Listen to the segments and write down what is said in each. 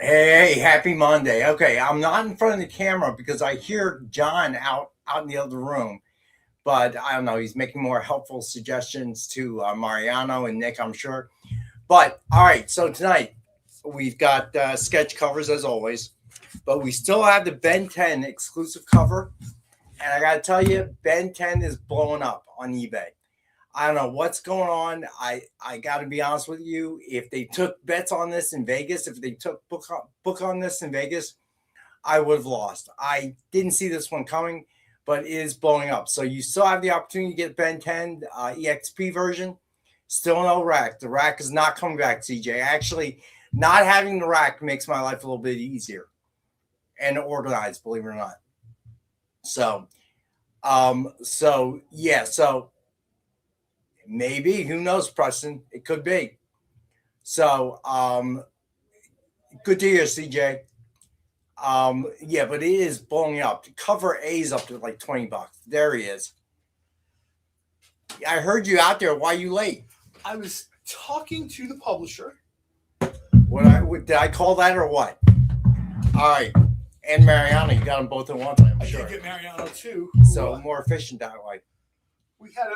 Hey, happy Monday. Okay, I'm not in front of the camera because I hear John out in the other room, but I don't know. He's making more helpful suggestions to Mariano and Nick, I'm sure. But all right, so tonight we've got sketch covers as always, but we still have the Ben 10 exclusive cover, and I got to tell you, Ben 10 is blowing up on eBay. I don't know what's going on. I got to be honest with you. If they took bets on this in Vegas, if they took book on this in Vegas, I would have lost. I didn't see this one coming, but it is blowing up. So you still have the opportunity to get Ben 10 EXP version. Still no rack. The rack is not coming back, CJ. Actually, not having the rack makes my life a little bit easier and organized, believe it or not. So, so maybe, who knows, Preston? It could be. So, good to hear, CJ. Yeah, but it is blowing up. Cover A is up to like $20. There he is. I heard you out there. Why are you late? I was talking to the publisher. Did I call that or what? All right. And Mariano, you got them both at one time, I'm sure. I did get Mariano too. So more efficient that way. We had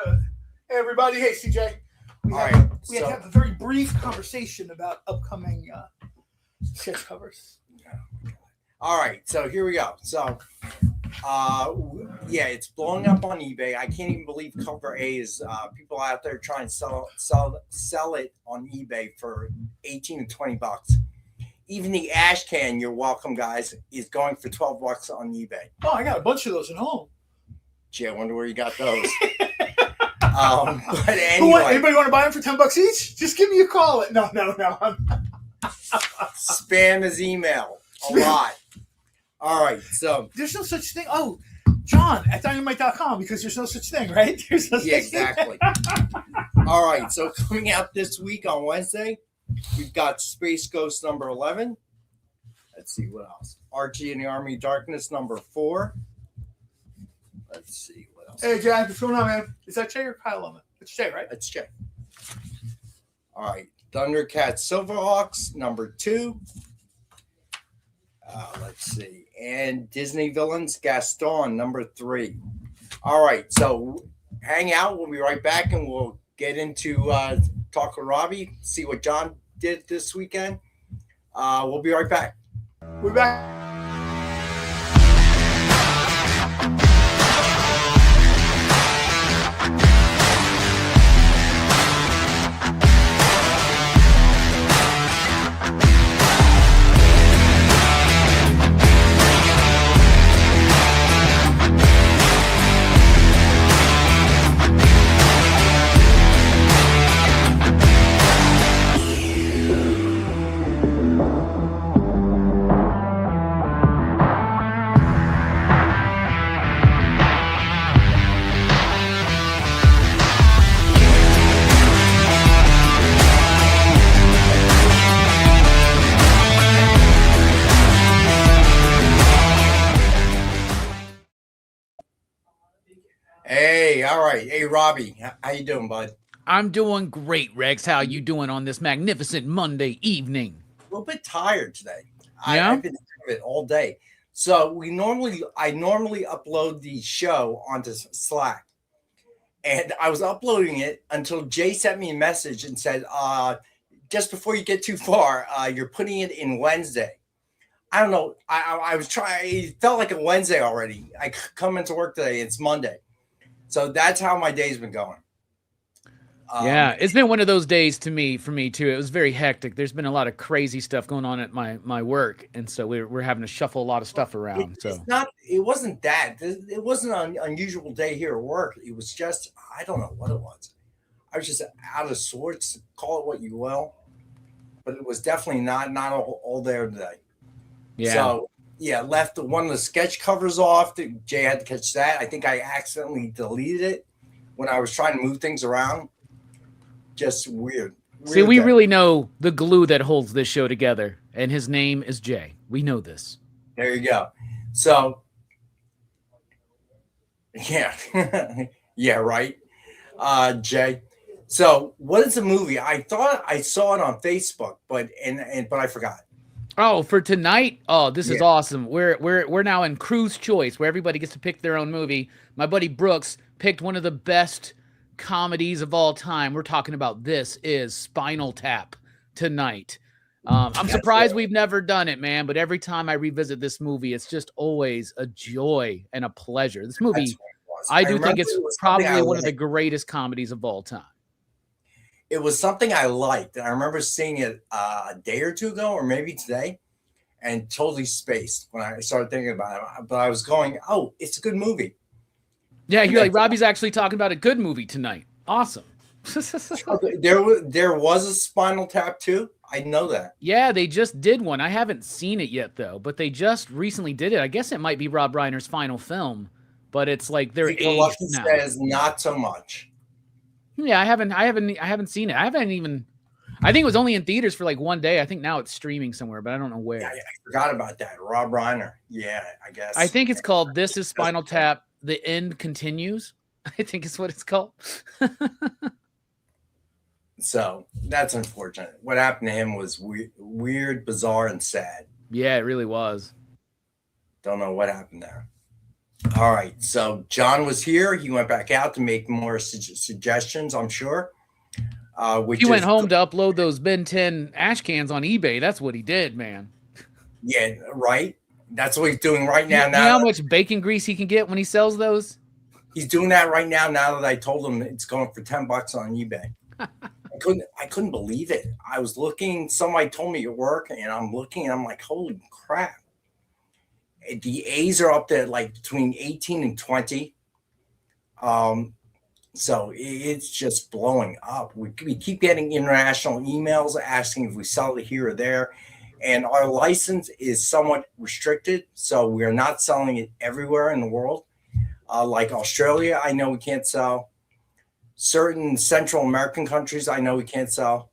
hey everybody, hey CJ. We had to have a very brief conversation about upcoming sketch covers. All right, so here we go. So, yeah, it's blowing up on eBay. I can't even believe cover A is people out there trying to sell it on eBay for $18 to $20. Even the ash can, you're welcome, guys, is going for $12 on eBay. Oh, I got a bunch of those at home. Gee, I wonder where you got those. But anyway, anybody want to buy them for $10 each? Just give me a call. No. Spam his email a lot. All right, so there's no such thing. Oh, John at dynamite.com, because there's no such thing, right? There's no yeah, exactly. All right, so coming out this week on Wednesday, we've got Space Ghost number 11. Let's see what else. Archie and the Army of Darkness number 4. Let's see what else. Hey, Jack, what's going on, man? Is that Jay or Kyle on it? It's Jay, right? It's Jay. All right, Thundercat Silverhawks number 2. Let's see. And Disney Villains Gaston number 3. All right, so hang out. We'll be right back, and we'll get into talk with Robbie, see what John did this weekend. We'll be right back. We're back. Hey, all right. Hey, Robbie, how you doing, bud? I'm doing great, Rex. How you doing on this magnificent Monday evening? A little bit tired today. Yeah? I've been doing it all day. So I normally upload the show onto Slack, and I was uploading it until Jay sent me a message and said, just before you get too far, you're putting it in Wednesday. I don't know. I was trying. It felt like a Wednesday already. I come into work today. It's Monday. So that's how my day's been going. Yeah, it's been one of those days for me too. It was very hectic. There's been a lot of crazy stuff going on at my work, and so we're having to shuffle a lot of stuff around. It wasn't that. It wasn't an unusual day here at work. It was just, I don't know what it was. I was just out of sorts. Call it what you will, but it was definitely not all there today. Yeah. So yeah, left one of the sketch covers off. Jay had to catch that. I think I accidentally deleted it when I was trying to move things around. Just weird. See, we really know the glue that holds this show together, and his name is Jay. We know this. There you go. So, yeah. Yeah, right. Jay. So, what is the movie? I thought I saw it on Facebook, but I forgot. Oh, for tonight? Oh, this is Yeah. awesome. We're now in Crew's Choice, where everybody gets to pick their own movie. My buddy Brooks picked one of the best comedies of all time. We're talking about This Is Spinal Tap tonight. I'm surprised we've never done it, man. But every time I revisit this movie, it's just always a joy and a pleasure. This movie, I do think it's probably one of the greatest comedies of all time. It was something I liked. I remember seeing it a day or two ago, or maybe today, and totally spaced when I started thinking about it. But I was going, "Oh, it's a good movie." Yeah, you're like, Robbie's actually talking about a good movie tonight. Awesome. There was a Spinal Tap too. I know that. Yeah, they just did one. I haven't seen it yet though, but they just recently did it. I guess it might be Rob Reiner's final film, but it's like they're aged now. Says not so much. Yeah, I haven't seen it. I think it was only in theaters for like one day. I think now it's streaming somewhere, but I don't know where. Yeah, I forgot about that. Rob Reiner. Yeah, I guess. I think it's called This Is Spinal Tap. The End Continues. I think is what it's called. So that's unfortunate. What happened to him was weird, bizarre, and sad. Yeah, it really was. Don't know what happened there. All right. So John was here. He went back out to make more suggestions, I'm sure. He went home to upload those Ben 10 ash cans on eBay. That's what he did, man. Yeah, right. That's what he's doing right now. You know how much bacon grease he can get when he sells those? He's doing that right now. Now that I told him it's going for $10 on eBay. I couldn't believe it. I was looking. Somebody told me at work, and I'm looking, and I'm like, holy crap! The A's are up there like between 18 and 20. So it's just blowing up. We keep getting international emails asking if we sell it here or there. And our license is somewhat restricted. So we are not selling it everywhere in the world. Like Australia, I know we can't sell. Certain Central American countries, I know we can't sell.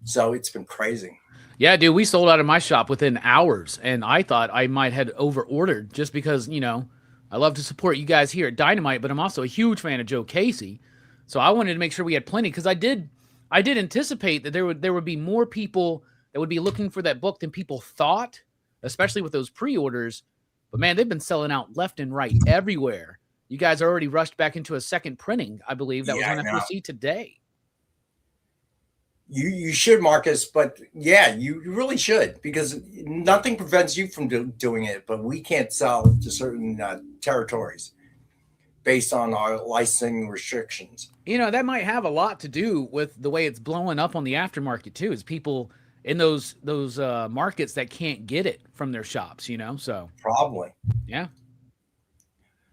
So it's been crazy. Yeah, dude, we sold out of my shop within hours. And I thought I might have over-ordered just because, you know, I love to support you guys here at Dynamite, but I'm also a huge fan of Joe Casey. So I wanted to make sure we had plenty because I did anticipate that there would be more people that would be looking for that book than people thought, especially with those pre-orders. But man, they've been selling out left and right everywhere. You guys are already rushed back into a second printing, I believe. That was on FOC today. You should, Marcus, but yeah, you really should, because nothing prevents you from doing it, but we can't sell to certain territories based on our licensing restrictions. You know, that might have a lot to do with the way it's blowing up on the aftermarket too, is people in those markets that can't get it from their shops, you know, so. Probably. Yeah.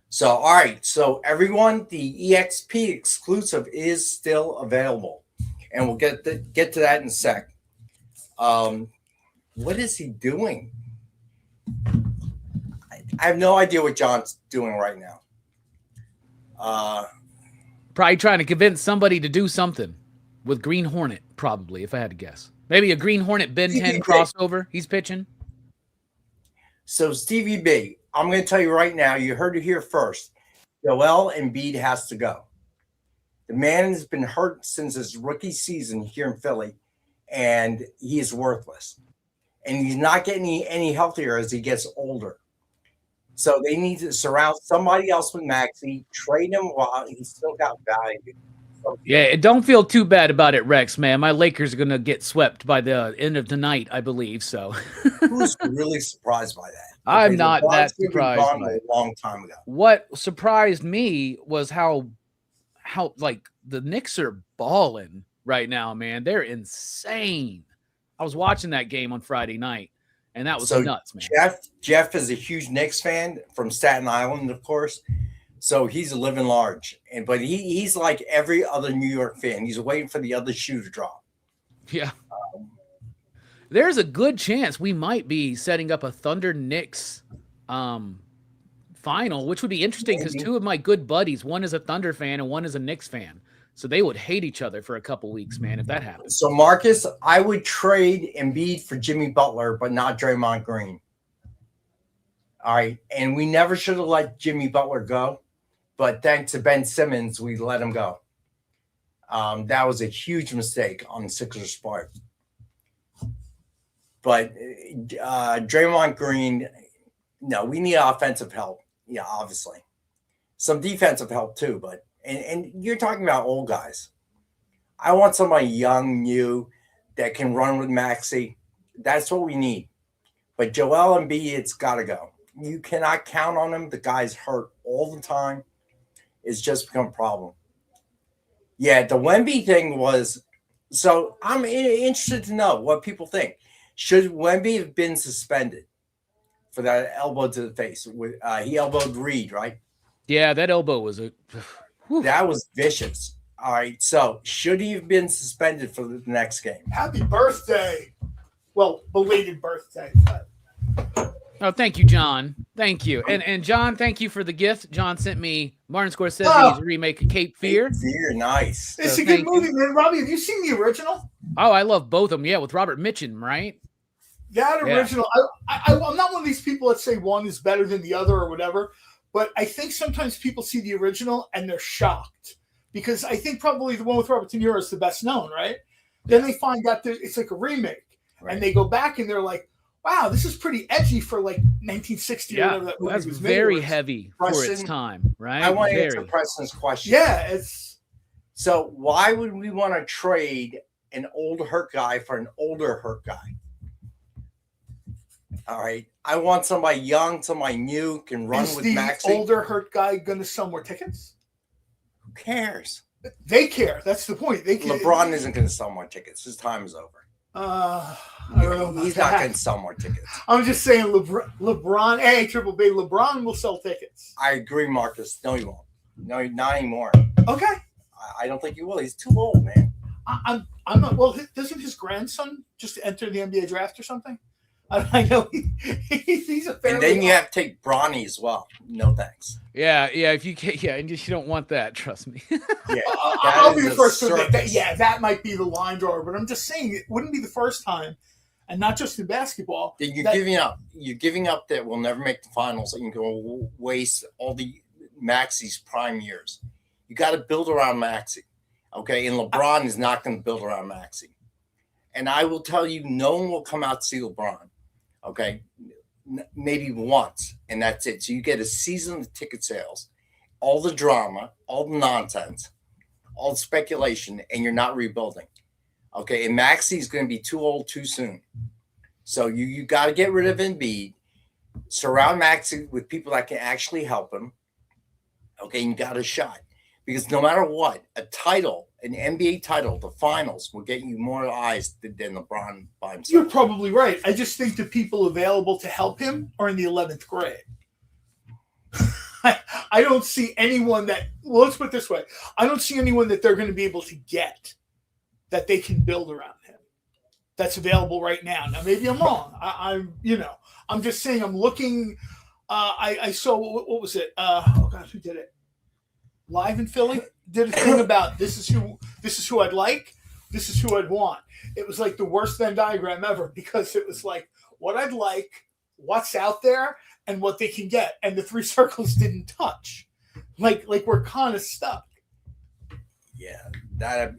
So, all right. So everyone, the EXP exclusive is still available. And we'll get to that in a sec. What is he doing? I have no idea what John's doing right now. Probably trying to convince somebody to do something with Green Hornet, probably, if I had to guess. Maybe a Green Hornet Ben 10 crossover he's pitching. So, Stevie B, I'm going to tell you right now, you heard it here first. Joel Embiid has to go. The man has been hurt since his rookie season here in Philly, and he is worthless. And he's not getting any healthier as he gets older. So they need to surround somebody else with Maxey, trade him while he's still got value. Yeah, don't feel too bad about it, Rex, man. My Lakers are going to get swept by the end of the night, I believe. So who's really surprised by that? I'm not that surprised by it. A long time ago. What surprised me was how like the Knicks are balling right now, man. They're insane. I was watching that game on Friday night, and that was nuts, man. Jeff is a huge Knicks fan from Staten Island, of course. So he's living large, but he's like every other New York fan. He's waiting for the other shoe to drop. Yeah. There's a good chance we might be setting up a Thunder Knicks final, which would be interesting because two of my good buddies, one is a Thunder fan and one is a Knicks fan. So they would hate each other for a couple weeks, man, if that happens. So, Marcus, I would trade Embiid for Jimmy Butler, but not Draymond Green. All right. And we never should have let Jimmy Butler go. But thanks to Ben Simmons, we let him go. That was a huge mistake on the Sixers' part. But Draymond Green, no, we need offensive help. Yeah, obviously. Some defensive help too, but and you're talking about old guys. I want somebody young, new, that can run with Maxey. That's what we need. But Joel Embiid, it's got to go. You cannot count on him. The guy's hurt all the time. It's just become a problem. Yeah, the Wemby thing was. So I'm interested to know what people think. Should Wemby have been suspended for that elbow to the face? He elbowed Reed, right? Yeah, that elbow was that was vicious. All right, so should he have been suspended for the next game? Happy birthday. Well, belated birthday. Oh, thank you, John. Thank you. And John, thank you for the gift. John sent me Martin Scorsese's remake of Cape Fear. Cape Fear, nice. It's a good movie, man. Robbie, have you seen the original? Oh, I love both of them. Yeah, with Robert Mitchum, right? That original. Yeah. I'm not one of these people that say one is better than the other or whatever, but I think sometimes people see the original and they're shocked because I think probably the one with Robert De Niro is the best known, right? Then they find out that it's like a remake, right. And they go back and they're like, wow, this is pretty edgy for like 1960 or whatever that movie that's was very made. heavy for its time, right? I want to answer Preston's question. Yeah, it's so why would we want to trade an old hurt guy for an older hurt guy? All right, I want somebody young, somebody new, can run with Maxey. Is the older hurt guy going to sell more tickets? Who cares? They care. That's the point. They care. LeBron isn't going to sell more tickets. His time is over. I don't know. He's not going to sell more tickets. I'm just saying, LeBron, Triple B, LeBron will sell tickets. I agree, Marcus. No, he won't. No, not anymore. Okay. I don't think he will. He's too old, man. I'm not. Well, doesn't his grandson just enter the NBA draft or something? I know he's a fairly. And then you have to take Bronny as well. No thanks. Yeah. If you can, and you don't want that. Trust me. Yeah, I'll be the first to admit that. Yeah, that might be the line drawer, but I'm just saying it wouldn't be the first time, and not just in basketball. You're giving up. You're giving up that we'll never make the finals. And you can waste all the Maxey's prime years. You got to build around Maxey, okay? And LeBron is not going to build around Maxey. And I will tell you, no one will come out to see LeBron. Okay, maybe once, and that's it. So you get a season of ticket sales, all the drama, all the nonsense, all the speculation, and you're not rebuilding. Okay, and Maxey's going to be too old too soon. So you got to get rid of Embiid, surround Maxey with people that can actually help him. Okay, and you got a shot. Because no matter what, a title, an NBA title, the finals will get you more eyes than LeBron by himself. You're probably right. I just think the people available to help him are in the 11th grade. I don't see anyone that, well, let's put it this way. I don't see anyone that they're going to be able to get that they can build around him that's available right now. Now, maybe I'm wrong. I'm just saying I'm looking. I saw, what was it? Oh, gosh, who did it? Live in Philly did a thing about this is who I'd like, this is who I'd want. It was like the worst Venn diagram ever because it was like what I'd like, what's out there, and what they can get, and the three circles didn't touch. Like we're kind of stuck. Yeah, that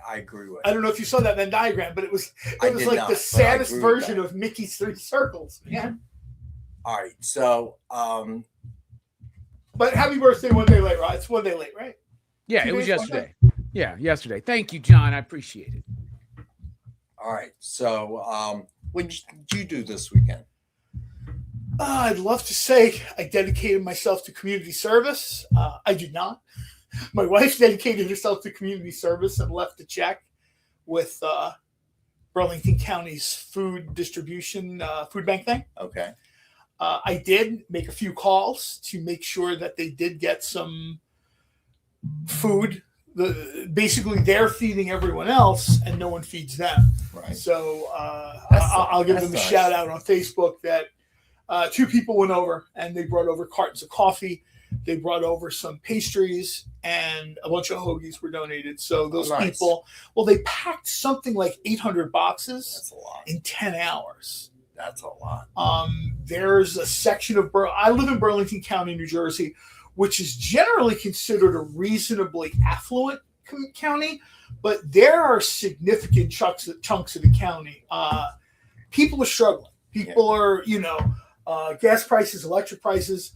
I agree with. I don't know if you saw that Venn diagram, but it was like not, the saddest version of Mickey's three circles. Yeah. All right, so. But happy birthday one day late, right? It's one day late, right? Yeah, it was yesterday. Yeah, yesterday. Thank you, John. I appreciate it. All right. So what did you do this weekend? I'd love to say I dedicated myself to community service. I did not. My wife dedicated herself to community service and left a check with Burlington County's food distribution food bank thing. Okay. I did make a few calls to make sure that they did get some food. Basically, they're feeding everyone else, and no one feeds them. Right. So I'll give them a shout out on Facebook that two people went over, and they brought over cartons of coffee. They brought over some pastries, and a bunch of hoagies were donated. So those people, well, they packed something like 800 boxes. That's a lot. In 10 hours. That's a lot. There's a section of I live in Burlington County, New Jersey, which is generally considered a reasonably affluent county, but there are significant chunks of the county. people are struggling. People are, gas prices, electric prices.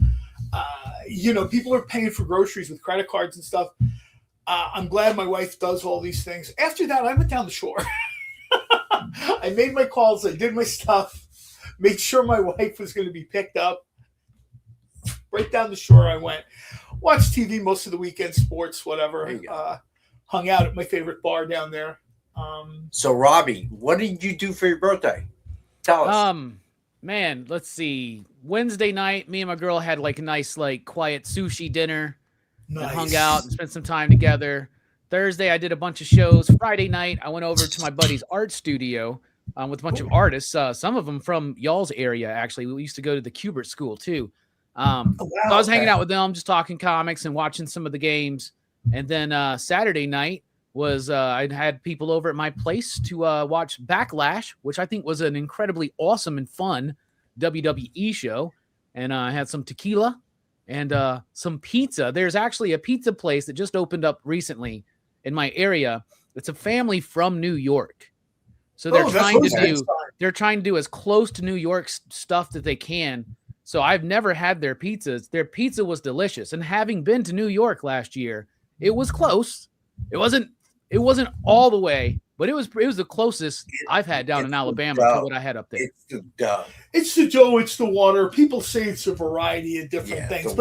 People are paying for groceries with credit cards and stuff. I'm glad my wife does all these things. After that, I went down the shore. I made my calls. I did my stuff. Made sure my wife was going to be picked up. Right down the shore I went. Watched TV most of the weekend, sports, whatever. Hung out at my favorite bar down there. So, Robbie, what did you do for your birthday? Tell us. Man, let's see. Wednesday night, me and my girl had like a nice, like quiet sushi dinner. Nice. And hung out and spent some time together. Thursday, I did a bunch of shows. Friday night, I went over to my buddy's art studio with a bunch of artists. Some of them from y'all's area, actually. We used to go to the Kubert School, too. So I was hanging out with them, just talking comics and watching some of the games. And then Saturday night was I had people over at my place to watch Backlash, which I think was an incredibly awesome and fun WWE show. And I had some tequila and some pizza. There's actually a pizza place that just opened up recently in my area. It's a family from New York. So they're trying to do as close to New York stuff that they can. So I've never had their pizzas. Their pizza was delicious. And having been to New York last year, it was close. It wasn't all the way, but it was the closest I've had down in Alabama to what I had up there. It's the dough. It's the dough. It's the water. People say it's a variety of different things,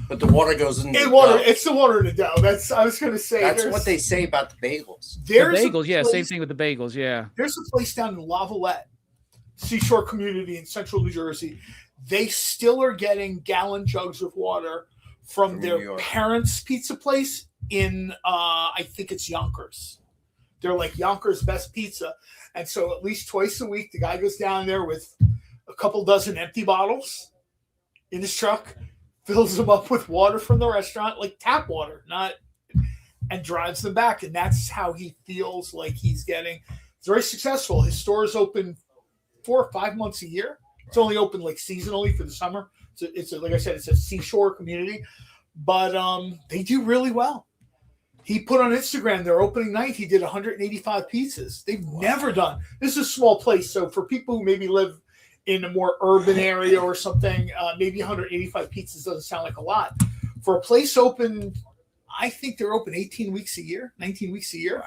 but the water goes in the water. dough. It's the water in the dough. I was going to say. That's what they say about the bagels. The bagels, yeah, same thing with the bagels, yeah. There's a place down in Lavallette, Seashore Community in central New Jersey. They still are getting gallon jugs of water from their parents' pizza place in, I think it's Yonkers. They're like Yonkers' best pizza. And so at least twice a week, the guy goes down there with a couple dozen empty bottles in his truck, fills them up with water from the restaurant, like tap water, and drives them back. And that's how he feels like he's getting. It's very successful. His store is open 4 or 5 months a year. It's only open like seasonally for the summer. So like I said, it's a seashore community, but they do really well. He put on Instagram their opening night. He did 185 pizzas. They've never done. This is a small place, so for people who maybe live in a more urban area or something, maybe 185 pizzas doesn't sound like a lot. For a place open, I think they're open 18 weeks a year, 19 weeks a year.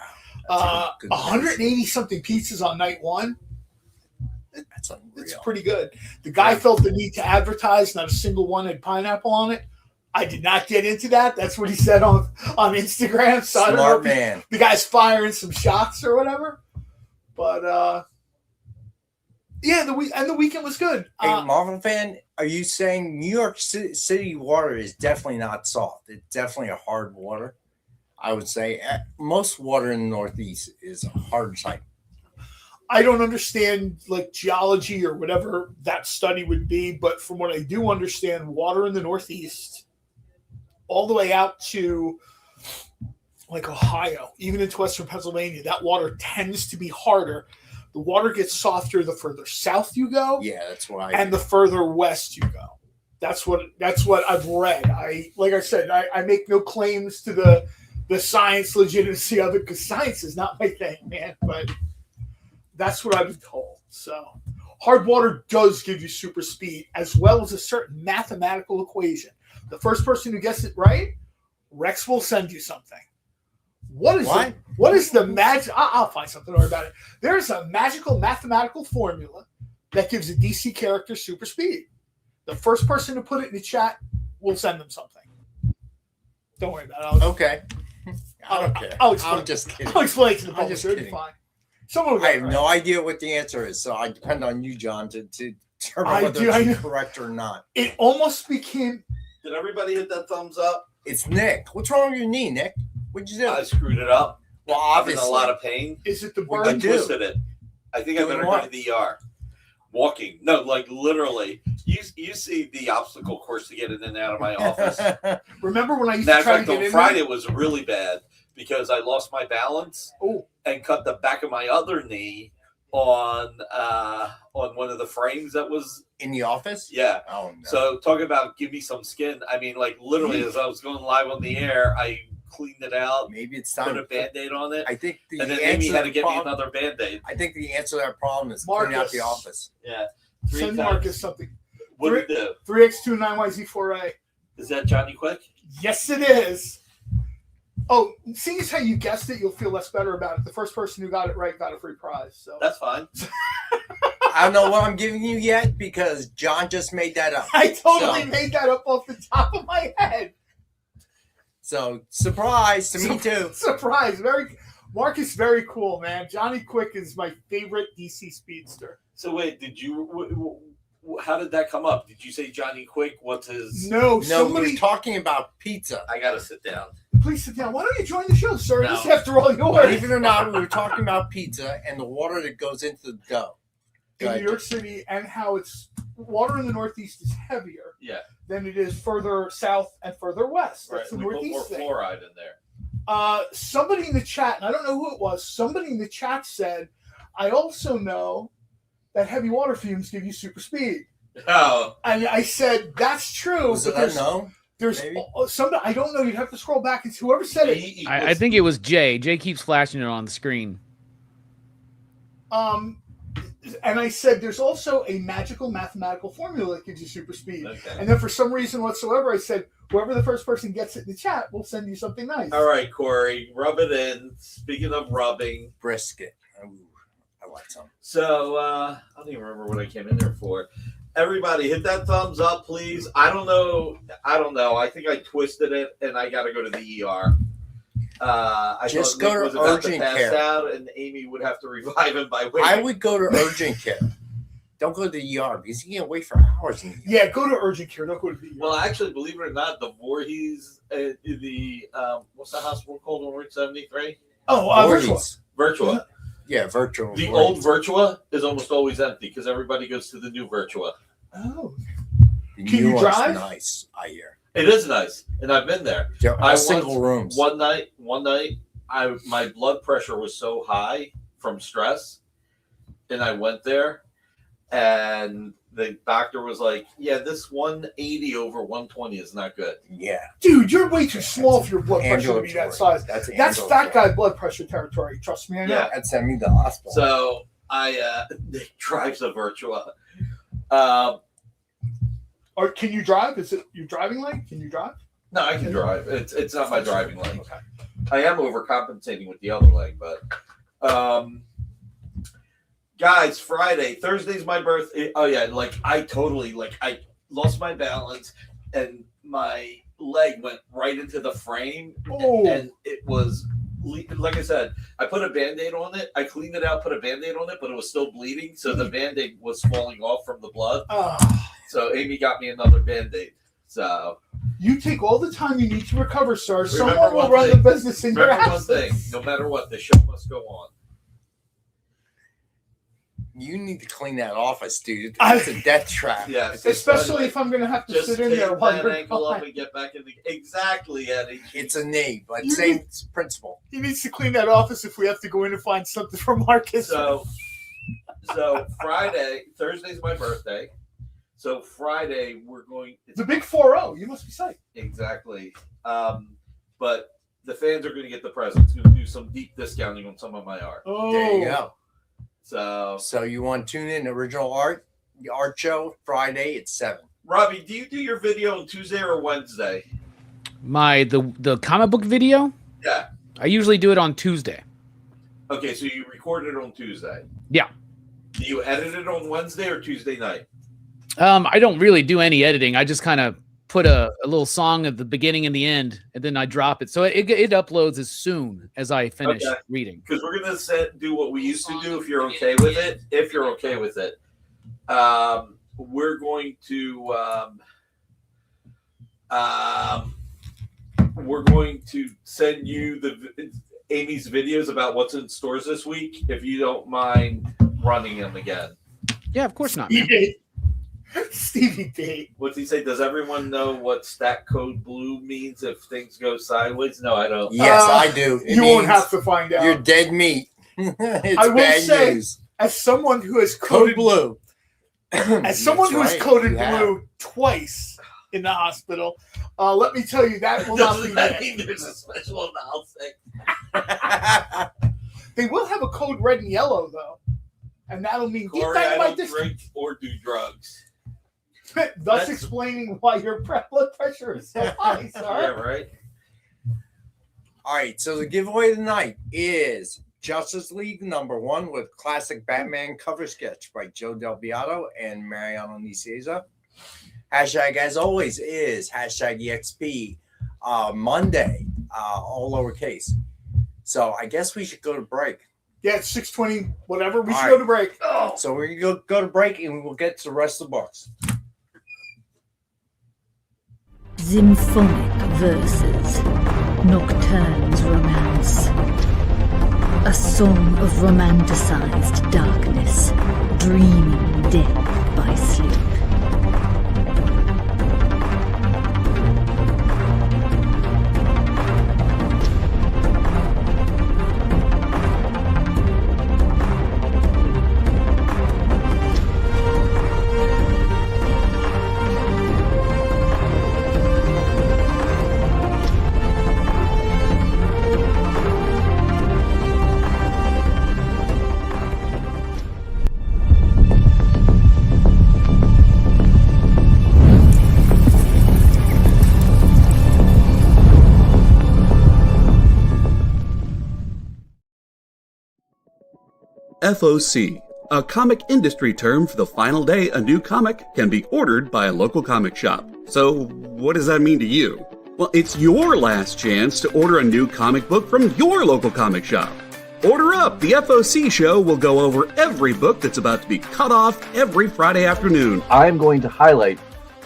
180 something pizzas on night one. That's unreal. It's pretty good. The guy felt the need to advertise. Not a single one had pineapple on it. I did not get into that. That's what he said on Instagram. So I don't know man. The guy's firing some shots or whatever. But the weekend was good. Hey, Marvel fan, are you saying New York City water is definitely not soft? It's definitely a hard water. I would say most water in the Northeast is a hard type. I don't understand like geology or whatever that study would be, but from what I do understand, water in the Northeast, all the way out to like Ohio, even into Western Pennsylvania, that water tends to be harder. The water gets softer the further south you go. Yeah, that's why. And the further west you go. That's what I've read. Like I said, I make no claims to the science legitimacy of it because science is not my thing, man. But that's what I've been told. So hard water does give you super speed as well as a certain mathematical equation. The first person who gets it right, Rex will send you something. What is the magic? I'll find something about it. There's a magical mathematical formula that gives a DC character super speed. The first person to put it in the chat will send them something. Don't worry about it. Okay. I don't care. I'm just kidding. I'll explain to the I'm public. just It'll be kidding. fine. Someone will I get have it no right. idea what the answer is, so I depend on you, John, to determine whether it's correct or not. It almost became. Did everybody hit that thumbs up? It's Nick. What's wrong with your knee, Nick? What'd you do? I screwed it up. Well, I'm in obviously. a lot of pain. Is it the What bird? I you do? twisted it. I think I Doing better what? go to the ER. Walking. No, like literally. You see the obstacle course to get in and out of my office. Remember when I used Matter to of try to fact, get on in Friday it was really bad because I lost my balance Oh, and cut the back of my other knee on one of the frames that was In the office? yeah. Oh, no. So talking about give me some skin. I mean, like literally as I was going live on the air, I cleaned it out, Maybe it's put time. a Band-Aid on it, I think the and then answer Amy to had to the get me problem, another Band-Aid. I think the answer to that problem is clean out Marcus. the office. Yeah. 3 Send times. Marcus something. What did it do? 3x2 9yz4a. Is that Johnny Quick? Yes, it is. Oh, seeing as how you guessed it, you'll feel less better about it. The first person who got it right got a free prize. So That's fine. I don't know what I'm giving you yet because John just made that up. I totally So- made that up off the top of my head. So surprise to me too. Surprise! Marcus, very cool, man. Johnny Quick is my favorite DC speedster. So wait, did you? How did that come up? Did you say Johnny Quick? What's his? No, No, somebody. we were talking about pizza. I gotta sit down. Please sit down. Why don't you join the show, sir? No. This is after all yours. Believe it or not, we were talking about pizza and the water that goes into the dough. Go In ahead, New York City, and how it's water in the Northeast is heavier Yeah. than it is further south and further west. Right. That's the We put more Northeast thing. fluoride in there. Somebody in the chat, and I don't know who it was, somebody in the chat said, I also know that heavy water fumes give you super speed. Oh, And I said, that's true. Was it but a there's maybe? somebody, I don't know, you'd have to scroll back and see whoever said it. I think it was Jay. Jay keeps flashing it on the screen. And I said, there's also a magical mathematical formula that gives you super speed. Okay. And then for some reason whatsoever, I said, whoever the first person gets it in the chat will send you something nice. All right, Corey, rub it in. Speaking of rubbing, Brisket. Ooh, I like some. so I don't even remember what I came in there for. Everybody, hit that thumbs up, please. I don't know. I think I twisted it, and I got to go to the ER. I Just thought go Nick to was about to urgent pass care. out, and Amy would have to revive him by waiting. I would go to urgent care. Don't go to the ER because you can wait for hours in the ER. Yeah, go to urgent care. Don't go to the ER. Well, actually, believe it or not, the Voorhees, what's the hospital called on Route 73? Virtual. Voorhees. Virtua. Yeah, virtual. The Voorhees. old Virtua is almost always empty because everybody goes to the new Virtua. Oh. The Can new you one's drive? Nice, I hear. It is nice, and I've been there. They're all I single rooms. One night, my blood pressure was so high from stress, and I went there, and the doctor was like, "Yeah, this 180 over 120 is not good." Yeah. Dude, you're way too small for your blood pressure to be that Ambulatory. size. That's That's fat guy blood pressure territory. Trust me, I know. Yeah. That sent me to the hospital. So Nick drives a Virtua. Or can you drive? Is it your driving leg? Can you drive? No, I can drive. It's not my driving leg. Okay. I am overcompensating with the other leg, but guys, Thursday's my birthday. Oh yeah, I lost my balance and my leg went right into the frame, Oh. and it was like I said, I put a Band-Aid on it. I cleaned it out, put a Band-Aid on it, but it was still bleeding, so the Band-Aid was falling off from the blood. So Amy got me another Band-Aid. So You take all the time you need to recover, sir. Remember Someone will one run thing. the business in your remember one thing: absence. no matter what, the show must go on. You need to clean that office, dude. I- It's a death trap. Yeah, Especially if I'm going to have to just sit in take there while that you're ankle up gone. and get back in the exactly, Eddie. It's a knee, but You same principle. He needs to clean that office if we have to go in and find something for Marcus. So Thursday's my birthday. So Friday we're going. It's a big 4-0. You must be psyched. Exactly. But the fans are going to get the presents. Going to do some deep discounting on some of my art. Oh, There you go. So So you want to tune in original art, the art show Friday at 7. Robbie, do you do your video on Tuesday or Wednesday? The comic book video, Yeah. I usually do it on Tuesday. Okay, so you recorded it on Tuesday. Yeah. Do you edit it on Wednesday or Tuesday night? I don't really do any editing. I just kind of put a little song at the beginning and the end, and then I drop it. So it uploads as soon as I finish Okay. reading. Because we're going to do what we used to do if you're okay with it. If you're okay with it. We're going to send you Amy's videos about what's in stores this week, if you don't mind running them again. Yeah, of course not. Man. Stevie D. What's he say? Does everyone know what stack code blue means if things go sideways? No, I don't. Yes, I do. It You won't means have to find out. You're dead meat. It's I will bad say- news. As someone who has Code coded blue. as someone That's who's right, coded you have. blue twice in the hospital. Let me tell you, that will not be Doesn't that there. mean there's a special announcing? They will have a code red and yellow, though. And that'll mean get Corey, I Dynamite don't this drink or do drugs. thus That's- explaining why your blood pressure is so high, Yeah, sir. right? All right, so the giveaway tonight is Justice League #1 with classic Batman cover sketch by Joe Del Beato and Mariano Nicieza. Hashtag, as always, is hashtag EXP Monday, all lowercase. So I guess we should go to break. Yeah, it's 6:20, whatever. We All should right. go to break. So we're going to go to break and we'll get to the rest of the books. Symphonic verses, Nocturne's romance. A song of romanticized darkness, dreaming death by sleep. FOC, a comic industry term for the final day a new comic can be ordered by a local comic shop. So, what does that mean to you? Well, it's your last chance to order a new comic book from your local comic shop. Order up! The FOC show will go over every book that's about to be cut off every Friday afternoon. I'm going to highlight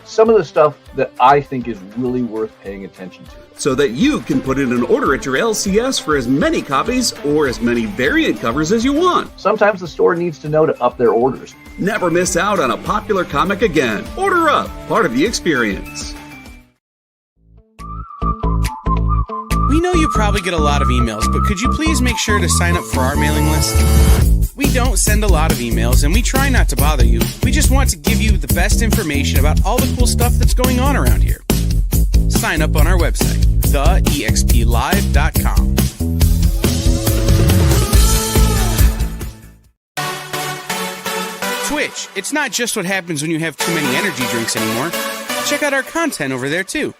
some of the stuff that I think is really worth paying attention to. So that you can put in an order at your LCS for as many copies or as many variant covers as you want. Sometimes the store needs to know to up their orders. Never miss out on a popular comic again. Order up, part of the experience. We know you probably get a lot of emails, but could you please make sure to sign up for our mailing list? We don't send a lot of emails, and we try not to bother you. We just want to give you the best information about all the cool stuff that's going on around here. Sign up on our website, theexplive.com. Twitch, it's not just what happens when you have too many energy drinks anymore. Check out our content over there, too.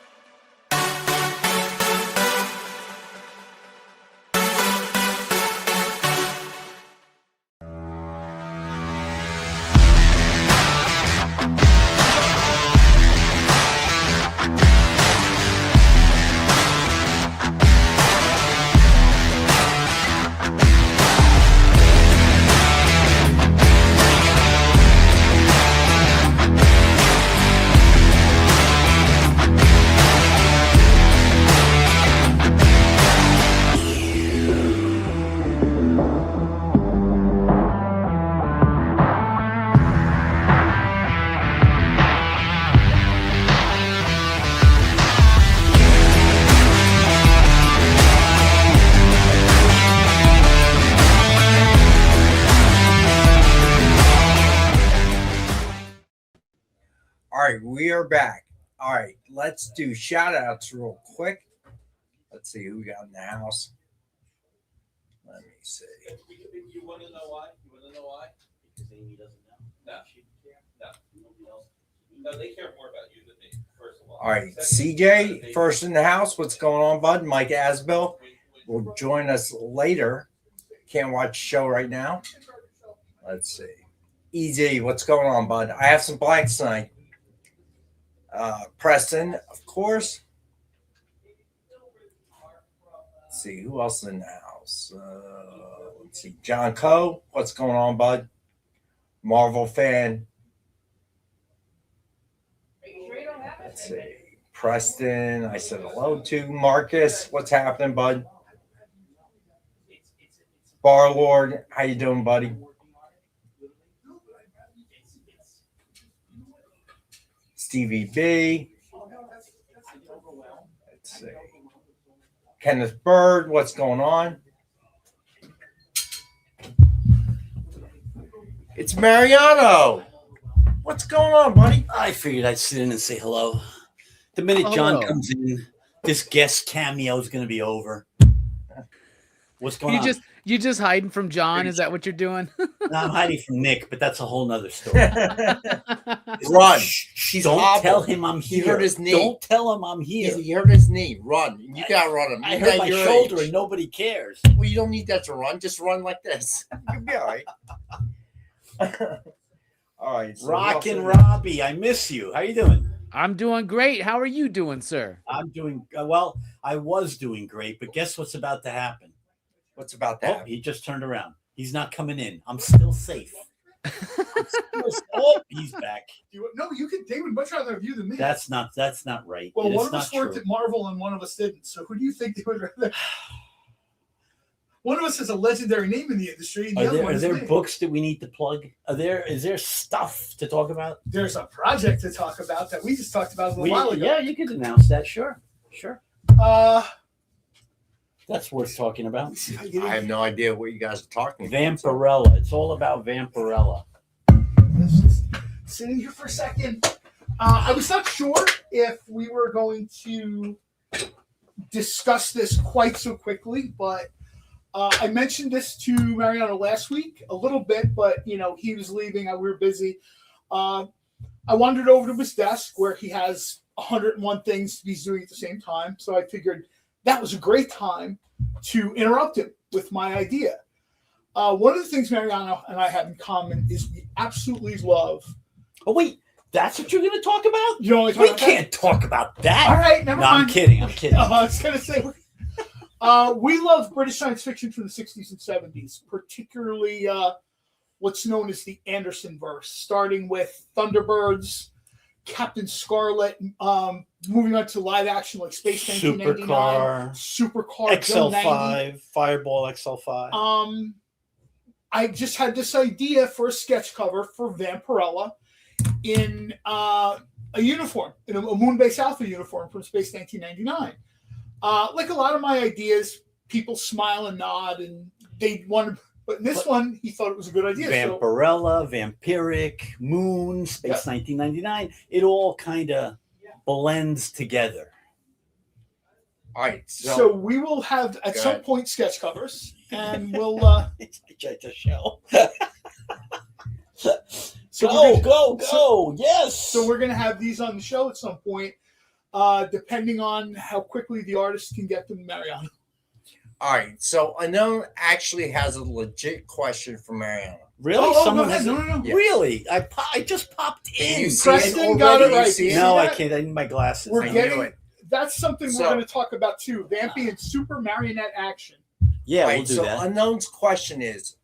All right, we are back. All right, let's do shout outs real quick. Let's see who we got in the house. Let me see. You want to know why? Because Amy doesn't know. No. Nobody else. No, they care more about you than me, first of all. All right, CJ, first in the house. What's going on, bud? Mike Asbill will join us later. Can't watch the show right now. Let's see. Easy, what's going on, bud? I have some blanks tonight. Preston, of course. Let's see, who else is in the house? Let's see, John Coe, what's going on, bud? Marvel fan. Let's see, Preston, I said hello to. Marcus, what's happening, bud? Barlord, how you doing, buddy? Stevie B. Let's see. Kenneth Bird, what's going on? It's Mariano. What's going on, buddy? I figured I'd sit in and say hello. The minute John Hello. comes in, this guest cameo is going to be over. What's going on? You just hiding from John? Is that what you're doing? No, I'm hiding from Nick, but that's a whole nother story. Run. Shh, Don't don't tell him I'm here. He hurt his knee. Don't tell him I'm here. He hurt his knee. Run. You gotta run him. I You hurt got my your shoulder age. and nobody cares. Well, you don't need that to run. Just run like this. You'll be all right. All right. So Rockin Robbie, I miss you. How you doing? I'm doing great. How are you doing, sir? I'm doing well. I was doing great, but guess what's about to happen? What's about Oh, that? he just turned around. He's not coming in. I'm still safe. Oh, he's back. No, you could. They would much rather have you than me. That's not right. Well, It one is of us not worked true. at Marvel and one of us didn't. So who do you think they would rather? One of us has a legendary name in the industry, and the other one Are is there me. books that we need to plug? Is there stuff to talk about? There's a project to talk about that we just talked about a while ago. Yeah, you could announce that. Sure. That's worth talking about. I have no idea what you guys are talking about. Vampirella. It's all about Vampirella. Let's just sit in here for a second. I was not sure if we were going to discuss this quite so quickly, but I mentioned this to Mariano last week a little bit, but he was leaving. We were busy. I wandered over to his desk where he has 101 things he's doing at the same time. So I figured that was a great time to interrupt him with my idea. One of the things Mariano and I have in common is we absolutely love. Oh wait, that's what you're going to talk about? You only We can't talk about that. All right, never mind. I'm kidding. I'm kidding. I was going to say, we love British science fiction from the 60s and 70s, particularly what's known as the Anderson verse, starting with Thunderbirds, Captain Scarlet, moving on to live action like Space 1999, Supercar, XL5, Fireball XL5. I just had this idea for a sketch cover for Vampirella in a uniform, in a Moonbase Alpha uniform from Space 1999. Like a lot of my ideas, people smile and nod, and they wanted. But in this one, he thought it was a good idea. Vampirella, Vampiric, Moon, Space 1999. It all kind of blends together. All right. So we will have at some point sketch covers, and we'll. It's just a show. So go! Yes. So we're gonna have these on the show at some point, depending on how quickly the artist can get them to Mariano. All right. So Unknown actually has a legit question for Mariano. Really? Someone has no. Yes. Really? I just popped in. You see it Preston got it already? You right. see it? No, I that? can't. I need my glasses. We're I knew getting. it. That's something So- we're going to talk about too. Vampy and super marionette action. Yeah, All we'll right, do so that. Unknown's question is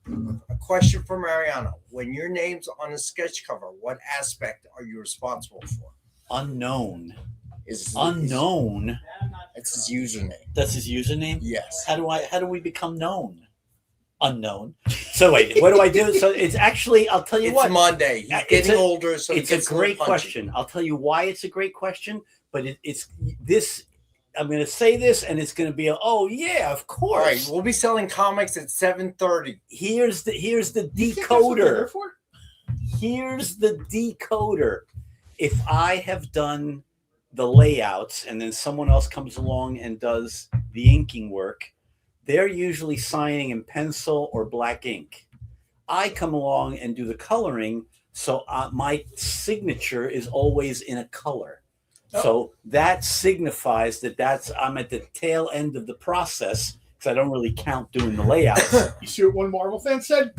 a question for Mariano. When your name's on a sketch cover, what aspect are you responsible for? Unknown. Is Unknown. It's his username. That's his username. Yes. How do we become known? Unknown. So wait, what do I do? So it's actually, I'll tell you It's what. Monday. He's It's getting older, so It's he a gets little great punchy. question. I'll tell you why it's a great question, but it's this. I'm going to say this, and it's going to be oh yeah, of All course. right, we'll be selling comics at 7:30. Here's the You think that's what they're there decoder. for? Here's the decoder. If I have done the layouts and then someone else comes along and does the inking work, they're usually signing in pencil or black ink. I come along and do the coloring, so my signature is always in a color. So that signifies that I'm at the tail end of the process because I don't really count doing the layouts. You see what one Marvel fan said?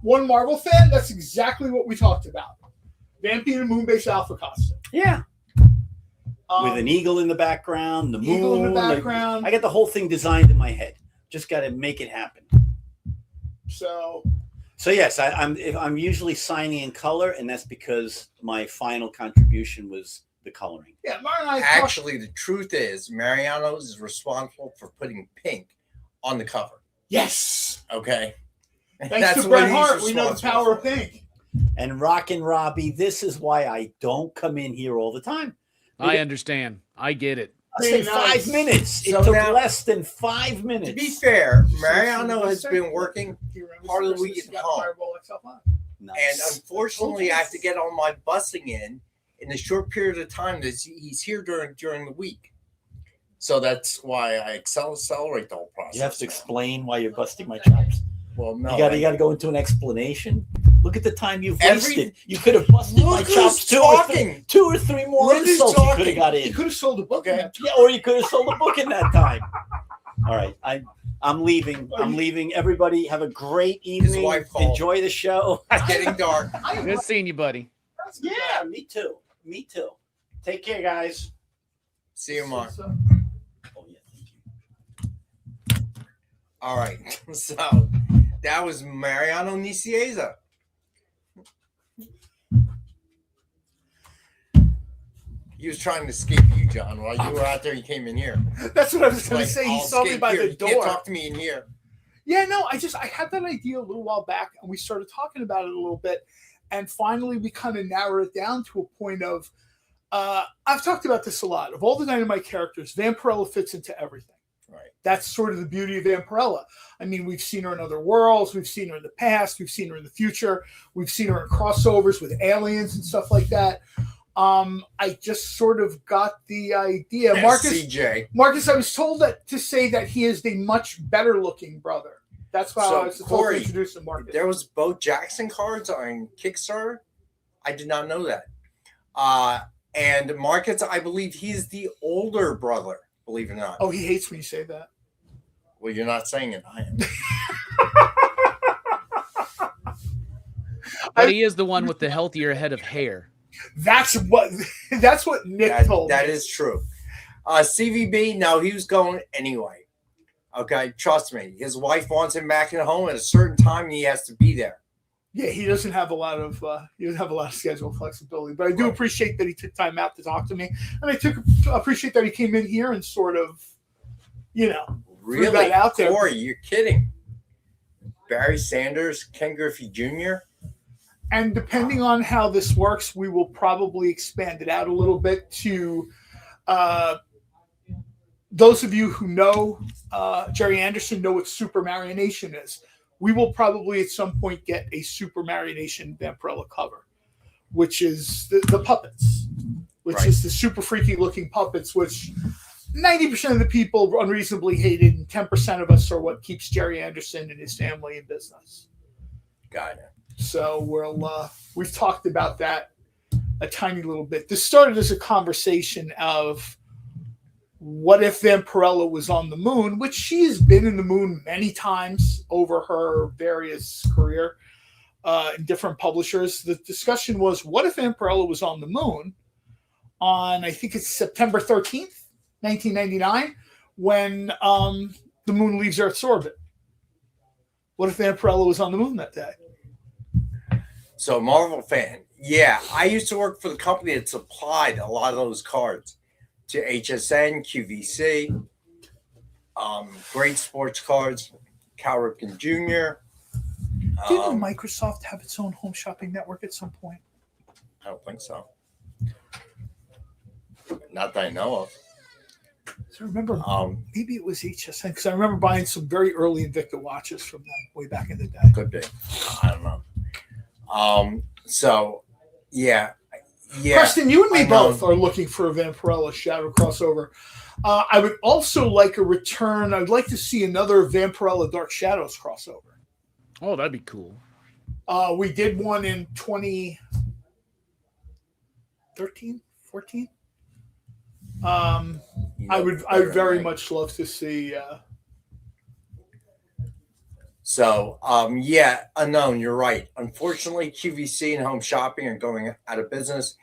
One Marvel fan, that's exactly what we talked about. Vampy in a Moonbase Alpha costume. Yeah. With an eagle in the background, the moon. Eagle in the background. I got the whole thing designed in my head. Just got to make it happen. So yes, I'm usually signing in color, and that's because my final contribution was the coloring. yeah, Mara and I Actually, the truth is, Mariano is responsible for putting pink on the cover. yes. Okay. Thanks to what Bret he's Hart, we know the responsible power of for. pink. And Rockin Robbie, this is why I don't come in here all the time. I understand. I get it. I say Nice. 5 minutes. It So took now- less than 5 minutes. To be fair, Mariano has been working Do you remember part of the Christmas week at got home. Fireball XL5? Nice. And unfortunately, I have to get all my bussing in in a short period of time that he's here during the week. So that's why I accelerate the whole process. You have to explain why you're busting my chops. Well, no, you got to go into an explanation. Look at the time you've Every- wasted. You could have busted my Look who's chops two or three more Look who's insults you could talking. have got in. You could have sold a book. Okay. Okay. Yeah, or you could have sold a book in that time. All right, I'm leaving. I'm leaving. Everybody have a great evening. wife called. Enjoy the show. It's getting dark. Good seeing you, buddy. Yeah, me too. Me too. Take care, guys. See you, Mark. Oh yeah, thank you. All right. So that was Mariano Nicieza. He was trying to escape you, John. While you were out there, he came in here. That's what I was going Like, to say. He I'll saw me escape by here. the You can't door. talk to me in here. Yeah, no, I had that idea a little while back, and we started talking about it a little bit, and finally we kind of narrowed it down to a point of, I've talked about this a lot. Of all the Dynamite characters, Vampirella fits into everything. Right. That's sort of the beauty of Vampirella. I mean, we've seen her in other worlds, we've seen her in the past, we've seen her in the future, we've seen her in crossovers with aliens and stuff like that. I just sort of got the idea. Marcus, I was told to say that he is the much better looking brother. That's why I was told to introduce him, Marcus. There was Bo Jackson cards on Kickstarter. I did not know that. And Marcus, I believe he's the older brother, believe it or not. Oh, he hates when you say that. Well, you're not saying it. I am. But he is the one with the healthier head of hair. That's what Nick told me. That is true. CVB, no, he was going anyway. Okay, trust me. His wife wants him back at home at a certain time, and he has to be there. Yeah, he doesn't have a lot of schedule flexibility, but I do appreciate that he took time out to talk to me, and I appreciate that he came in here and sort of, Really, threw that out there. Corey, you're kidding. Barry Sanders, Ken Griffey Jr. And depending on how this works, we will probably expand it out a little bit to those of you who know Jerry Anderson know what Super Marionation is. We will probably at some point get a Super Marionation Vampirella cover, which is the puppets, which is the super freaky looking puppets, which 90% of the people unreasonably hated, and 10% of us are what keeps Jerry Anderson and his family in business. Got it. So we've talked about that a tiny little bit. This started as a conversation of what if Vampirella was on the moon, which she has been in the moon many times over her various career in different publishers. The discussion was, what if Vampirella was on the moon on, I think it's September 13th, 1999, when the moon leaves Earth's orbit? What if Vampirella was on the moon that day? So, Marvel fan. Yeah, I used to work for the company that supplied a lot of those cards to HSN, QVC, Great Sports Cards, Cal Ripken Jr. Didn't Microsoft have its own home shopping network at some point? I don't think so. Not that I know of. So I remember maybe it was HSN, because I remember buying some very early Invicta watches from them way back in the day. Could be. I don't know. So, yeah. Preston, you and me both are looking for a Vampirella Shadow crossover. I would also like a return. I'd like to see another Vampirella Dark Shadows crossover. Oh, that'd be cool. We did one in 2013, 14. I would very much love to see. So, yeah, Unknown, you're right. Unfortunately, QVC and Home Shopping are going out of business.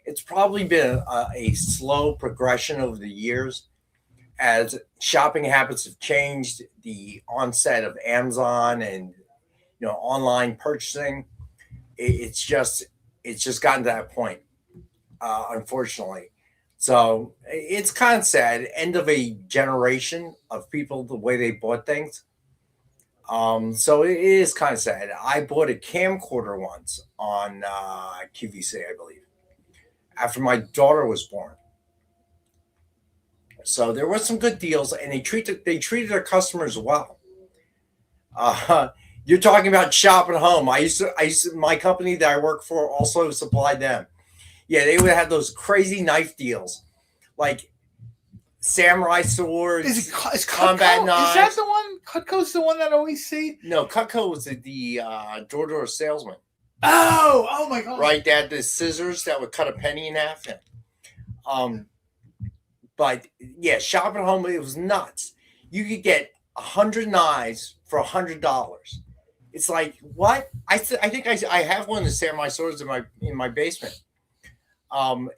It's probably been a slow progression over the years as shopping habits have changed, the onset of Amazon and online purchasing. It's just gotten to that point, unfortunately. So it's kind of sad. End of a generation of people, the way they bought things. So it is kind of sad. I bought a camcorder once on QVC, I believe, after my daughter was born. So there were some good deals, and they treated their customers well. You're talking about shop at home. I used to my company that I work for also supplied them. Yeah, they would have those crazy knife deals, like samurai swords. Is combat Cutco? knives? Is that the one? Cutco's the one that I always see. No, Cutco was the door-to-door salesman. Oh my god! Right, they had the scissors that would cut a penny in half. But yeah, shop at home, it was nuts. You could get 100 knives for $100. It's like, what? I think I have one of the samurai swords in my basement.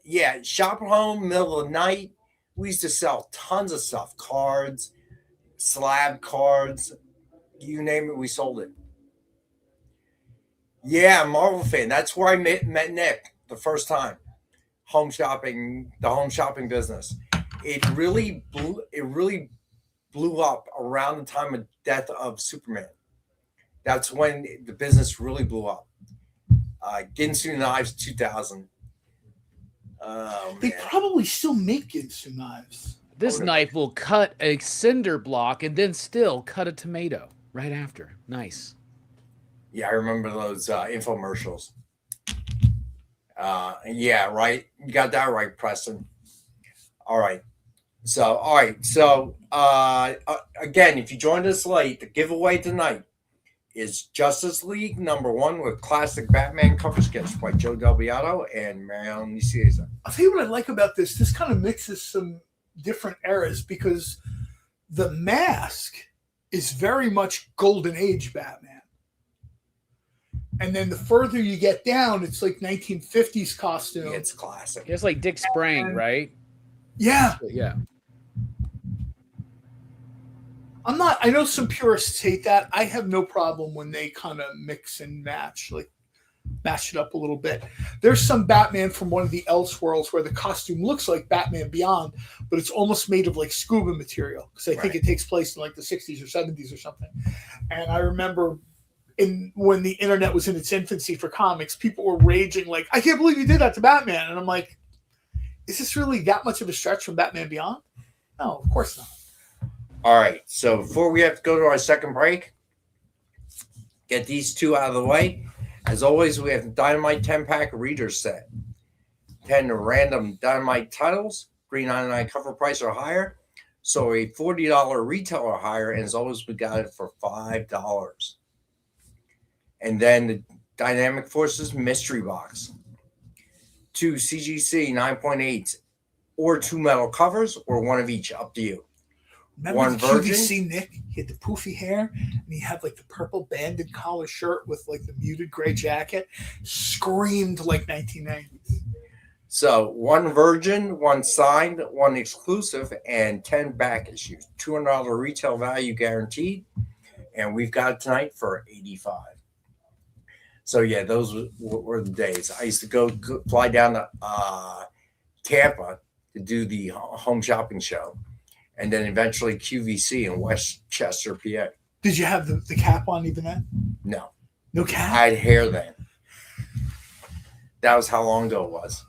Yeah, shop at home, middle of the night. We used to sell tons of stuff, cards, slab cards, you name it, we sold it. Yeah, Marvel fan. That's where I met Nick the first time. The home shopping business. It really blew up around the time of death of Superman. That's when the business really blew up. Ginsu Knives 2000. They probably still make Ginsu knives. This knife will cut a cinder block and then still cut a tomato right after. Nice. Yeah, I remember those infomercials. Yeah, right. You got that right, Preston. All right. So, again, if you joined us late, the giveaway tonight is Justice League #1 with classic Batman cover sketch by Joe Del Beato and Mariano Nicieza. I'll tell you what I like about this. This kind of mixes some different eras because the mask is very much Golden Age Batman. And then the further you get down, it's like 1950s costume. It's classic. It's like Dick Sprang, right? Yeah. Yeah. I know some purists hate that. I have no problem when they kind of mix and match, like match it up a little bit. There's some Batman from one of the Elseworlds where the costume looks like Batman Beyond, but it's almost made of like scuba material because I think it takes place in like the 60s or 70s or something. And I remember when the internet was in its infancy for comics, people were raging like, I can't believe you did that to Batman. And I'm like, is this really that much of a stretch from Batman Beyond? No, of course not. All right. So before we have to go to our second break, get these two out of the way. As always, we have the Dynamite 10-pack reader set. 10 random Dynamite titles, $3.99 cover price or higher. So a $40 retail or higher. And as always, we got it for $5. And then the Dynamic Forces mystery box. 2 CGC 9.8s or 2 metal covers or one of each, up to you. Remember One the virgin. QVC Nick? He had the poofy hair and he had like the purple banded collar shirt with like the muted gray jacket. Screamed like 1990s. So 1 virgin, 1 signed, 1 exclusive, and 10 back issues. $200 retail value guaranteed. And we've got it tonight for $85. So yeah, those were the days. I used to go fly down to Tampa to do the home shopping show, and then eventually QVC in Westchester, PA. Did you have the cap on even then? No. No cap? I had hair then. That was how long ago it was.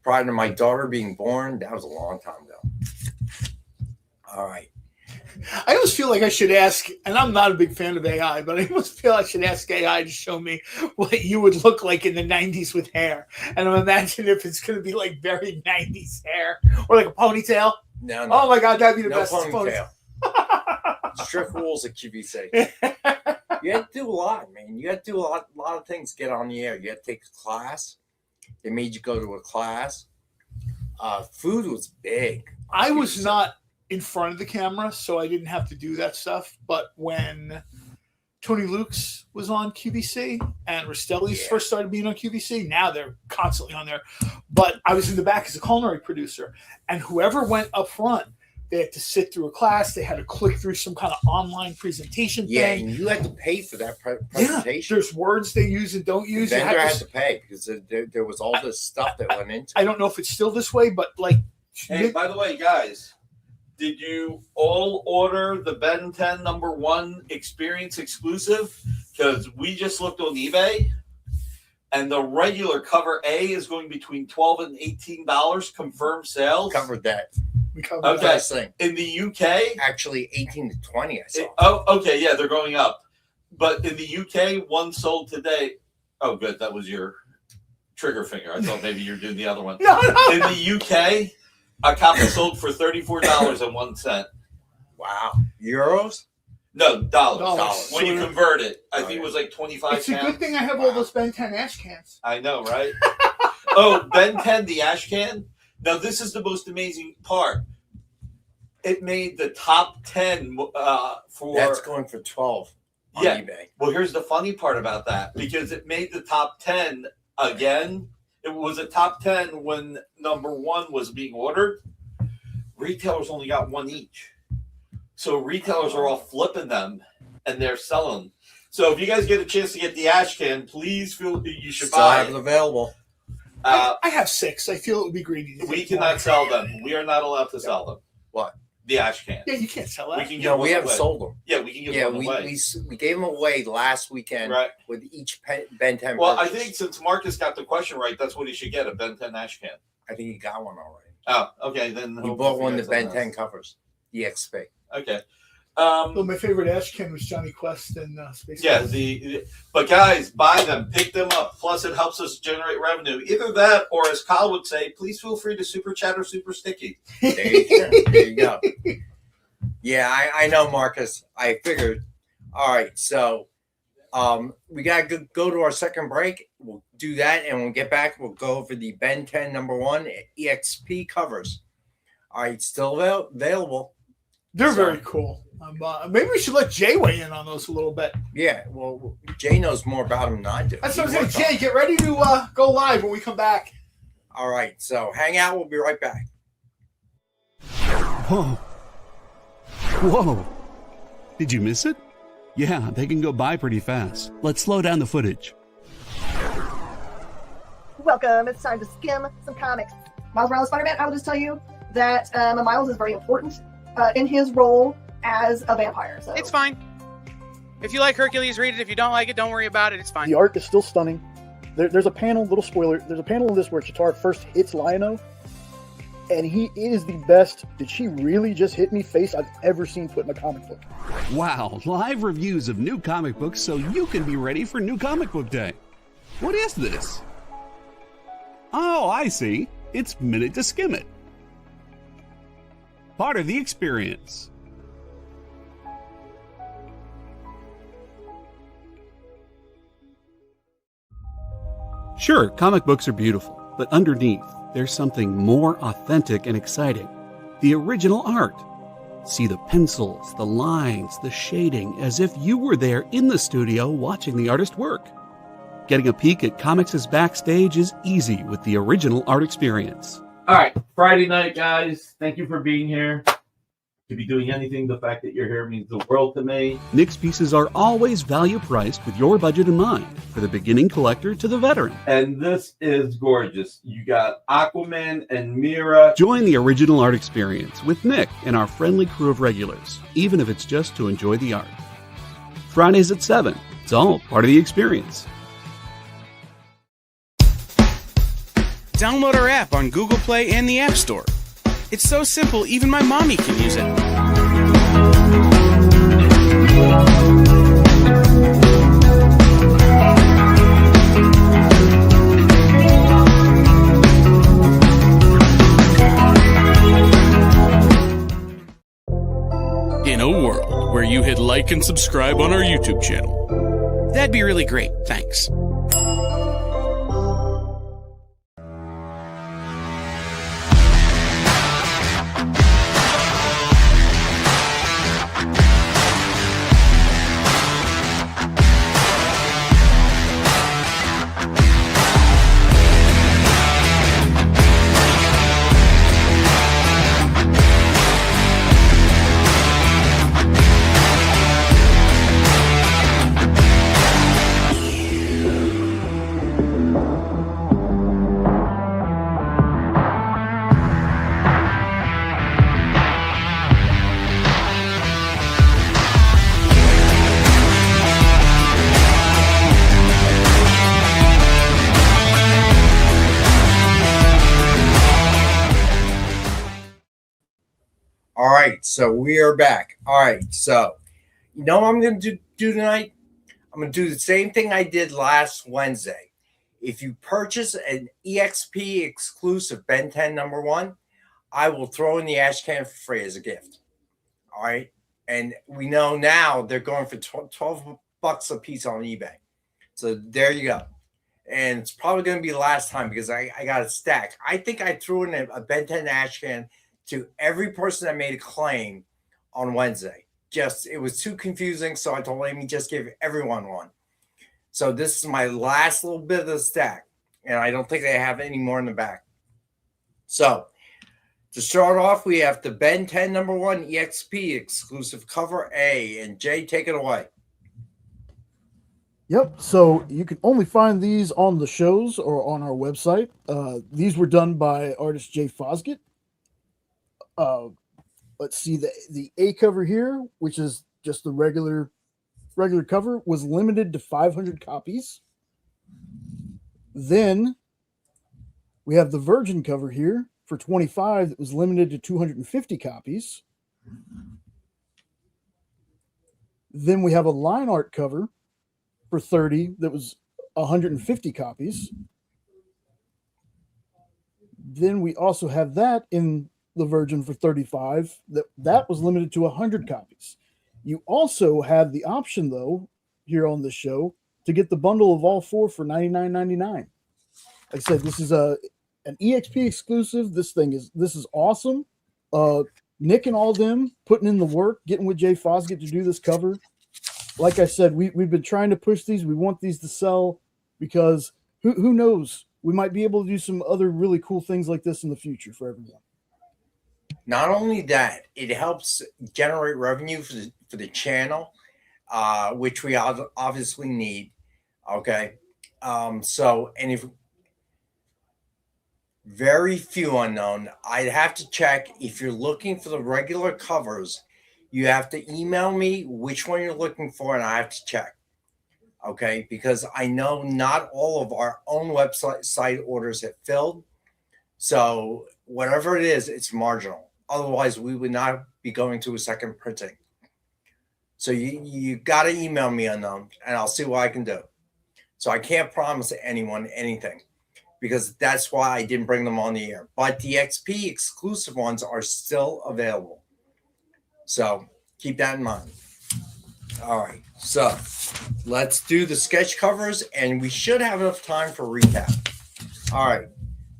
Prior to my daughter being born, that was a long time ago. All right. I always feel like I should ask, and I'm not a big fan of AI, but I almost feel I should ask AI to show me what you would look like in the 90s with hair. And I'm imagining if it's going to be like very 90s hair or like a ponytail. No. Oh my God, that'd be the No best ponytail. Strict rules at QVC. You had to do a lot, man. You had to do a lot of things to get on the air. You had to take a class. They made you go to a class. Food was big. I was not in front of the camera, so I didn't have to do that stuff. But when Tony Luke's was on QVC and Rastelli's first started being on QVC, now they're constantly on there. But I was in the back as a culinary producer, and whoever went up front, they had to sit through a class. They had to click through some kind of online presentation thing. And you had to pay for that presentation. There's words they use and don't use. The vendor had to pay because there was all this stuff that went into it. I don't know if it's still this way, but like. Hey, by the way, guys, did you all order the Ben 10 #1 experience exclusive? Because we just looked on eBay, and the regular cover A is going between $12 and $18 confirmed sales. Covered that. We covered Okay. That thing. In the UK, Actually, 18 to 20. I saw. okay, yeah, they're going up. But in the UK, one sold today. Oh, good, that was your Trigger finger. I thought maybe you were doing the other one. No. In the UK, a copy sold for $34.01. Wow. Euros? No, dollars. Dollars. When you convert it, I think it was like 25 It's a pounds. good thing I have all those Ben 10 ash cans. I know, right? Oh, Ben 10, the ash can. Now, this is the most amazing part. It made the top 10 for. That's going for 12 on eBay. Well, here's the funny part about that, because it made the top 10 again. It was a top 10 when number 1 was being ordered. Retailers only got one each. So retailers are all flipping them and they're selling them. So if you guys get a chance to get the ash can, please feel you should Still buy have it. it available. I have 6. I feel it would be greedy. To We get cannot more. sell them. We are not allowed to sell them. What? The ash can. Yeah, you can't sell We that. can give No, one we haven't away. sold them. Yeah, we can give Yeah, one we away. gave them away last weekend Right. with each Ben 10 Well, I purchase. think since Marcus got the question right, that's what he should get, a Ben 10 ash can. I think he got one already. Oh, okay. Then He hopefully bought one you of the guys Ben don't 10 covers. The XP. Okay. Well, my favorite ash can was Johnny Quest and Space. Yeah, Ghost. but guys, buy them, pick them up. Plus, it helps us generate revenue. Either that, or as Kyle would say, please feel free to super chat or super sticky. There you go. There you go. Yeah, I know, Marcus. I figured. All right, so we got to go to our second break. We'll do that, and when we get back, we'll go over the Ben 10 #1 EXP covers. All right, still available. They're very cool. Maybe we should let Jay weigh in on those a little bit. Yeah, well, Jay knows more about them than I do. That's He what I'm saying. worked on Jay, them. get ready to go live when we come back. All right, so hang out. We'll be right back. Whoa. Whoa. Did you miss it? Yeah, they can go by pretty fast. Let's slow down the footage. Welcome. It's time to skim some comics. Miles Morales Spider-Man, I will just tell you that Miles is very important in his role as a vampire. So It's fine. If you like Hercules, read it. If you don't like it, don't worry about it. It's fine. The art is still stunning. There's a panel, little spoiler, there's a panel in this where Chitauri first hits Lion-O, and he is the best "did she really just hit me" face I've ever seen put in a comic book. Wow, live reviews of new comic books so you can be ready for New Comic Book Day. What is this? Oh, I see. It's Minute to Skim It. Part of the experience. Sure, comic books are beautiful, but underneath, there's something more authentic and exciting. The original art. See the pencils, the lines, the shading, as if you were there in the studio watching the artist work. Getting a peek at comics' backstage is easy with the original art experience. All right, Friday night, guys. Thank you for being here. To be doing anything, the fact that you're here means the world to me. Nick's pieces are always value priced with your budget in mind, for the beginning collector to the veteran. And this is gorgeous. You got Aquaman and Mira. Join the original art experience with Nick and our friendly crew of regulars, even if it's just to enjoy the art. Fridays at 7. It's all part of the experience. Download our app on Google Play and the App Store. It's so simple, even my mommy can use it. In a world where you hit like and subscribe on our YouTube channel, that'd be really great. Thanks. All right, so we are back. All right, so you know what I'm going to do tonight? I'm going to do the same thing I did last Wednesday. If you purchase an EXP exclusive Ben 10 #1, I will throw in the ash can for free as a gift. All right. And we know now they're going for $12 a piece on eBay. So there you go. And it's probably going to be the last time because I got a stack. I think I threw in a Ben 10 ash can to every person that made a claim on Wednesday. It was too confusing. So I told Amy, just give everyone one. So this is my last little bit of the stack. And I don't think they have any more in the back. So to start off, we have the Ben 10 #1 EXP exclusive cover A. And Jay, take it away. Yep. So you can only find these on the shows or on our website. These were done by artist Jay Fosgett. Let's see, the A cover here, which is just the regular cover, was limited to 500 copies. Then we have the Virgin cover here for 25 that was limited to 250 copies. Then we have a line art cover for 30 that was 150 copies. Then we also have that in the Virgin for 35 that was limited to 100 copies. You also have the option, though, here on the show to get the bundle of all four for $99.99. Like I said, this is an EXP exclusive. This is awesome. Nick and all them putting in the work, getting with Jay Fosgett to do this cover. Like I said, we've been trying to push these. We want these to sell because who knows? We might be able to do some other really cool things like this in the future for everyone. Not only that, it helps generate revenue for the channel, which we obviously need. Okay. And if very few unknown, I'd have to check if you're looking for the regular covers. You have to email me which one you're looking for, and I have to check. Okay, because I know not all of our own website orders have filled. So whatever it is, it's marginal. Otherwise, we would not be going to a second printing. So you got to email me on them, and I'll see what I can do. So I can't promise anyone anything because that's why I didn't bring them on the air. But the XP exclusive ones are still available. So keep that in mind. All right. So let's do the sketch covers, and we should have enough time for recap. All right.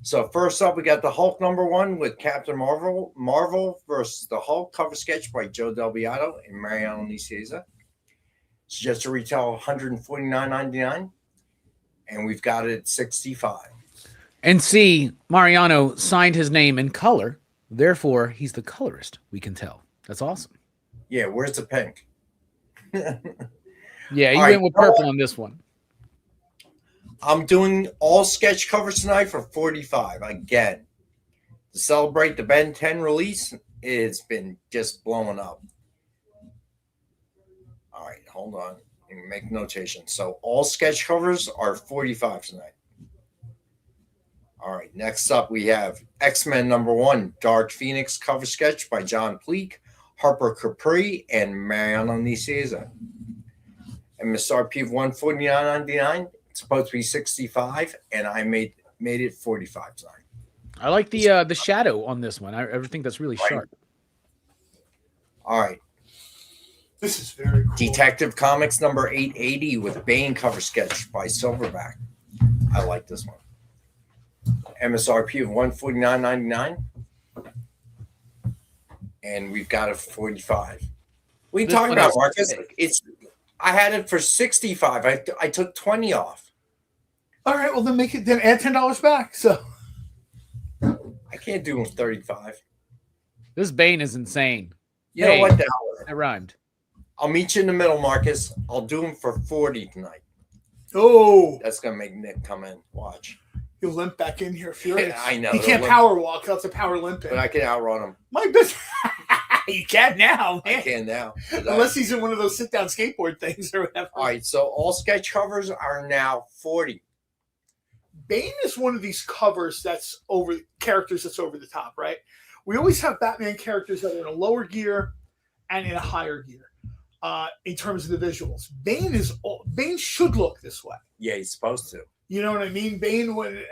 So first up, we got the Hulk #1 with Captain Marvel versus the Hulk cover sketch by Joe Del Beato and Mariano Nicieza. Suggested retail $149.99, and we've got it at $65. And see, Mariano signed his name in color, therefore he's the colorist. We can tell. That's awesome. Yeah, where's the pink? Yeah, you went with purple on this one. I'm doing all sketch covers tonight for $45 again. To celebrate the Ben 10 release, it's been just blowing up. All right, hold on. Let me make notation. So all sketch covers are $45 tonight. All right, next up we have X-Men #1 Dark Phoenix cover sketch by John Pleak, Harper Capri, and Mariano Nicieza. MSRP of $149.99. It's supposed to be $65, and I made it $45 tonight. I like the shadow on this one. I think that's really sharp. All right. This is very cool. Detective Comics #880 with Bane cover sketch by Silverback. I like this one. MSRP of $149.99. And we've got it for $45. What are you talking about, Marcus? I had it for $65. I took $20 off. All right, well then add $10 back. So I can't do them $35. This Bane is insane. You know what the hell? It rhymed. I'll meet you in the middle, Marcus. I'll do them for $40 tonight. Oh, that's gonna make Nick come in. Watch. He'll limp back in here furious. I know. He can't power walk. That's a power limping. But I can outrun him. My business. You can now, man. I can now. Unless he's in one of those sit-down skateboard things or whatever. All right, so all sketch covers are now $40. Bane is one of these covers that's over characters that's over the top, right? We always have Batman characters that are in a lower gear and in a higher gear in terms of the visuals. Bane should look this way. Yeah, he's supposed to. You know what I mean? Bane, when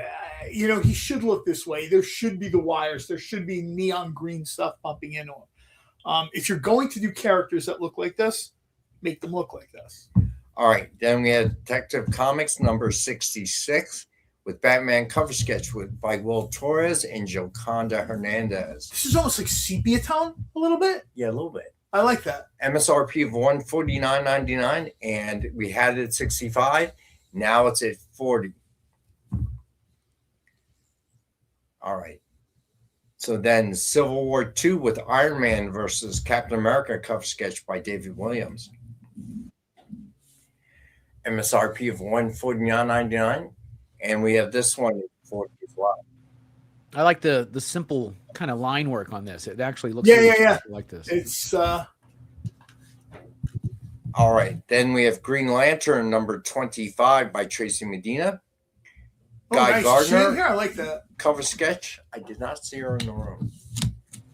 he should look this way. There should be the wires. There should be neon green stuff pumping into him. If you're going to do characters that look like this, make them look like this. All right. Then we had Detective Comics number 66 with Batman cover sketch by Will Torres and Joconda Hernandez. This is almost like sepia tone a little bit. Yeah, a little bit. I like that. MSRP of $149.99, and we had it at 65. Now it's at 40. All right. So then Civil War II with Iron Man versus Captain America cover sketch by David Williams. MSRP of $149.99, and we have this one at 40 as well. I like the simple kind of line work on this. It actually looks like this. It's all right. Then we have Green Lantern number 25 by Tracy Medina. Guy nice. Gardner. Here, I like that Cover sketch. I did not see her in the room.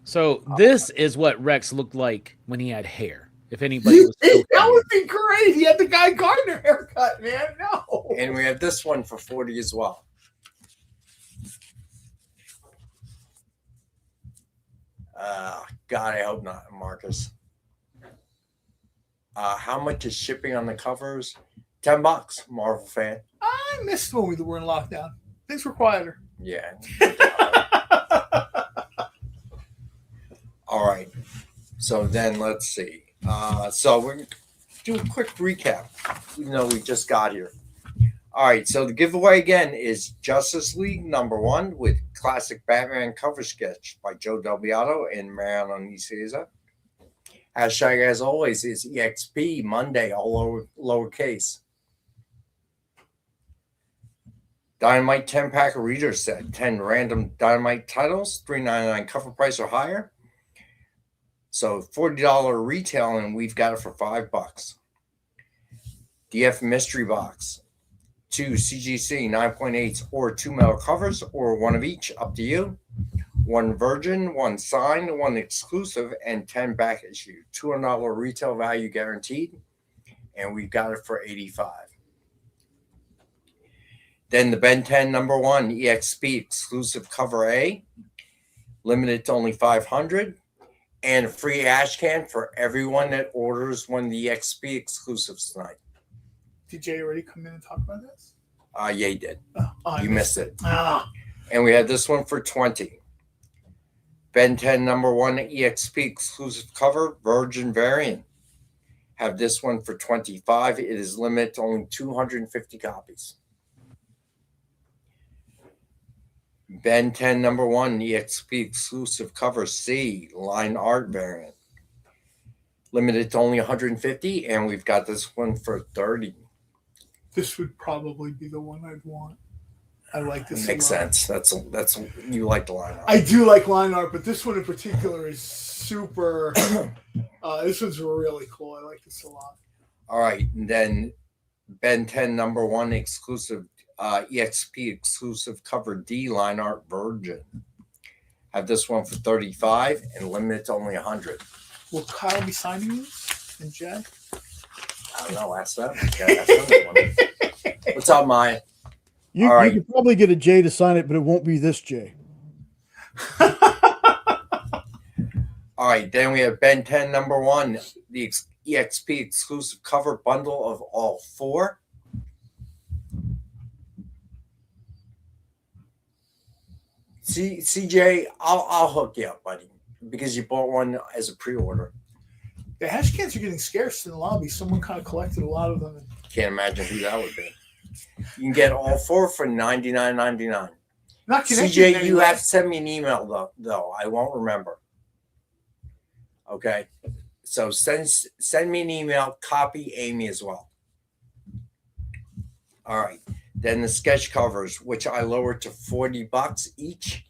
So this is what Rex looked like when he had hair. If anybody was that would be great. He had the Guy Gardner haircut, man. No. And we have this one for 40 as well. God, I hope not, Marcus. How much is shipping on the covers? $10, Marvel fan. I missed when we were in lockdown. Things were quieter. Yeah. All right. So then let's see. So we're going to do a quick recap, even though we just got here. All right. So the giveaway again is Justice League number 1 with classic Batman cover sketch by Joe Delbiato and Mariano Nicieza. Hashtag, as always, is EXP Monday, all lowercase. Dynamite 10-pack reader set, 10 random Dynamite titles, $3.99 cover price or higher. So $40 retail, and we've got it for $5. DF mystery box, 2 CGC 9.8s or 2 metal covers, or one of each, up to you. 1 virgin, 1 signed, 1 exclusive, and 10 back issue. $200 retail value guaranteed, and we've got it for $85. Then the Ben 10 number 1 EXP exclusive cover A, limited to only 500, and a free ash can for everyone that orders one of the EXP exclusives tonight. Did Jay already come in and talk about this? Yeah, he did. You missed it. Ah. And we had this one for 20. Ben 10 number 1 EXP exclusive cover, Virgin variant. Have this one for 25. It is limited to only 250 copies. Ben 10 number 1 EXP exclusive cover C line art variant. Limited to only 150, and we've got this one for 30. This would probably be the one I'd want. I like this. Makes sense. That's you like the line art. I do like line art, but this one in particular is super. This one's really cool. I like this a lot. All right, and then Ben 10 number 1 exclusive EXP exclusive cover D line art Virgin. Have this one for 35 and limited to only 100. Will Kyle be signing these? And Jay? I don't know. Ask that. Okay, ask that one. What's up, Maya? You could probably get a Jay to sign it, but it won't be this Jay. All right, then we have Ben 10 number 1, the EXP exclusive cover bundle of all 4. CJ, I'll hook you up, buddy, because you bought one as a pre-order. The hash cans are getting scarce in the lobby. Someone kind of collected a lot of them. Can't imagine who that would be. You can get all 4 for $99.99. Not connected. CJ, you have to send me an email though. I won't remember. Okay, so send me an email. Copy Amy as well. All right. Then the sketch covers, which I lowered to $40 each.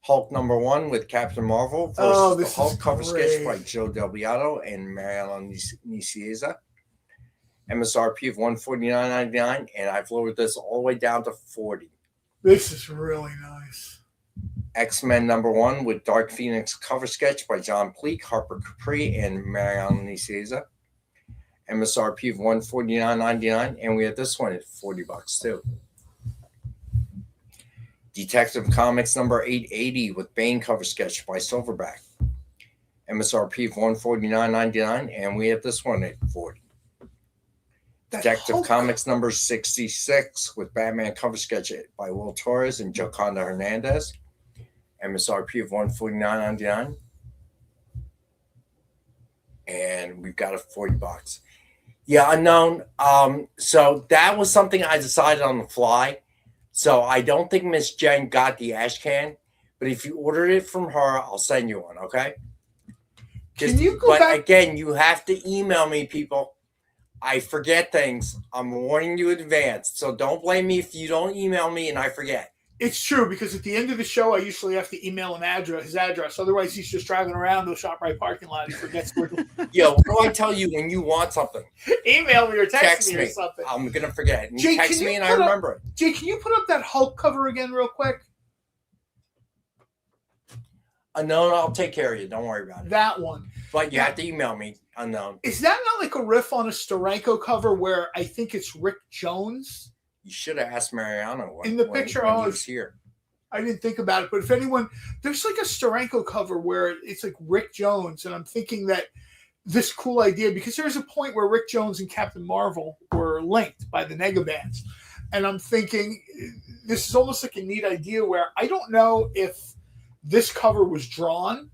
Hulk number 1 with Captain Marvel versus the Hulk cover sketch by Joe Delbiato and Mariano Nicieza. MSRP of $149.99, and I've lowered this all the way down to $40. This is really nice. X-Men number 1 with Dark Phoenix cover sketch by John Pleak, Harper Capri, and Mariano Nicieza. MSRP of $149.99, and we have this one at $40 too. Detective Comics number 880 with Bane cover sketch by Silverback. MSRP of $149.99, and we have this one at $40. Detective Comics number 66 with Batman cover sketch by Will Torres and Joconda Hernandez. MSRP of $149.99. And we've got it $40. Yeah, unknown. So that was something I decided on the fly. So I don't think Miss Jen got the ash can, but if you ordered it from her, I'll send you one, okay? Can you go back? Again, you have to email me, people. I forget things. I'm warning you in advance. So don't blame me if you don't email me and I forget. It's true, because at the end of the show, I usually have to email him his address. Otherwise, he's just driving around the ShopRite parking lot. He forgets where to... Yo, what do I tell you when you want something? Email me or text me or something. I'm going to forget. And Jay, text me and I remember it. Jay, can you put up that Hulk cover again real quick? Unknown, I'll take care of you. Don't worry about it. That one. But you have to email me, Unknown. Is that not like a riff on a Steranko cover where I think it's Rick Jones? You should have asked Mariano in the picture. When he was here. I didn't think about it, but if anyone, there's like a Steranko cover where it's like Rick Jones, and I'm thinking that this cool idea, because there's a point where Rick Jones and Captain Marvel were linked by the Negabands, and I'm thinking this is almost like a neat idea where I don't know if this cover was drawn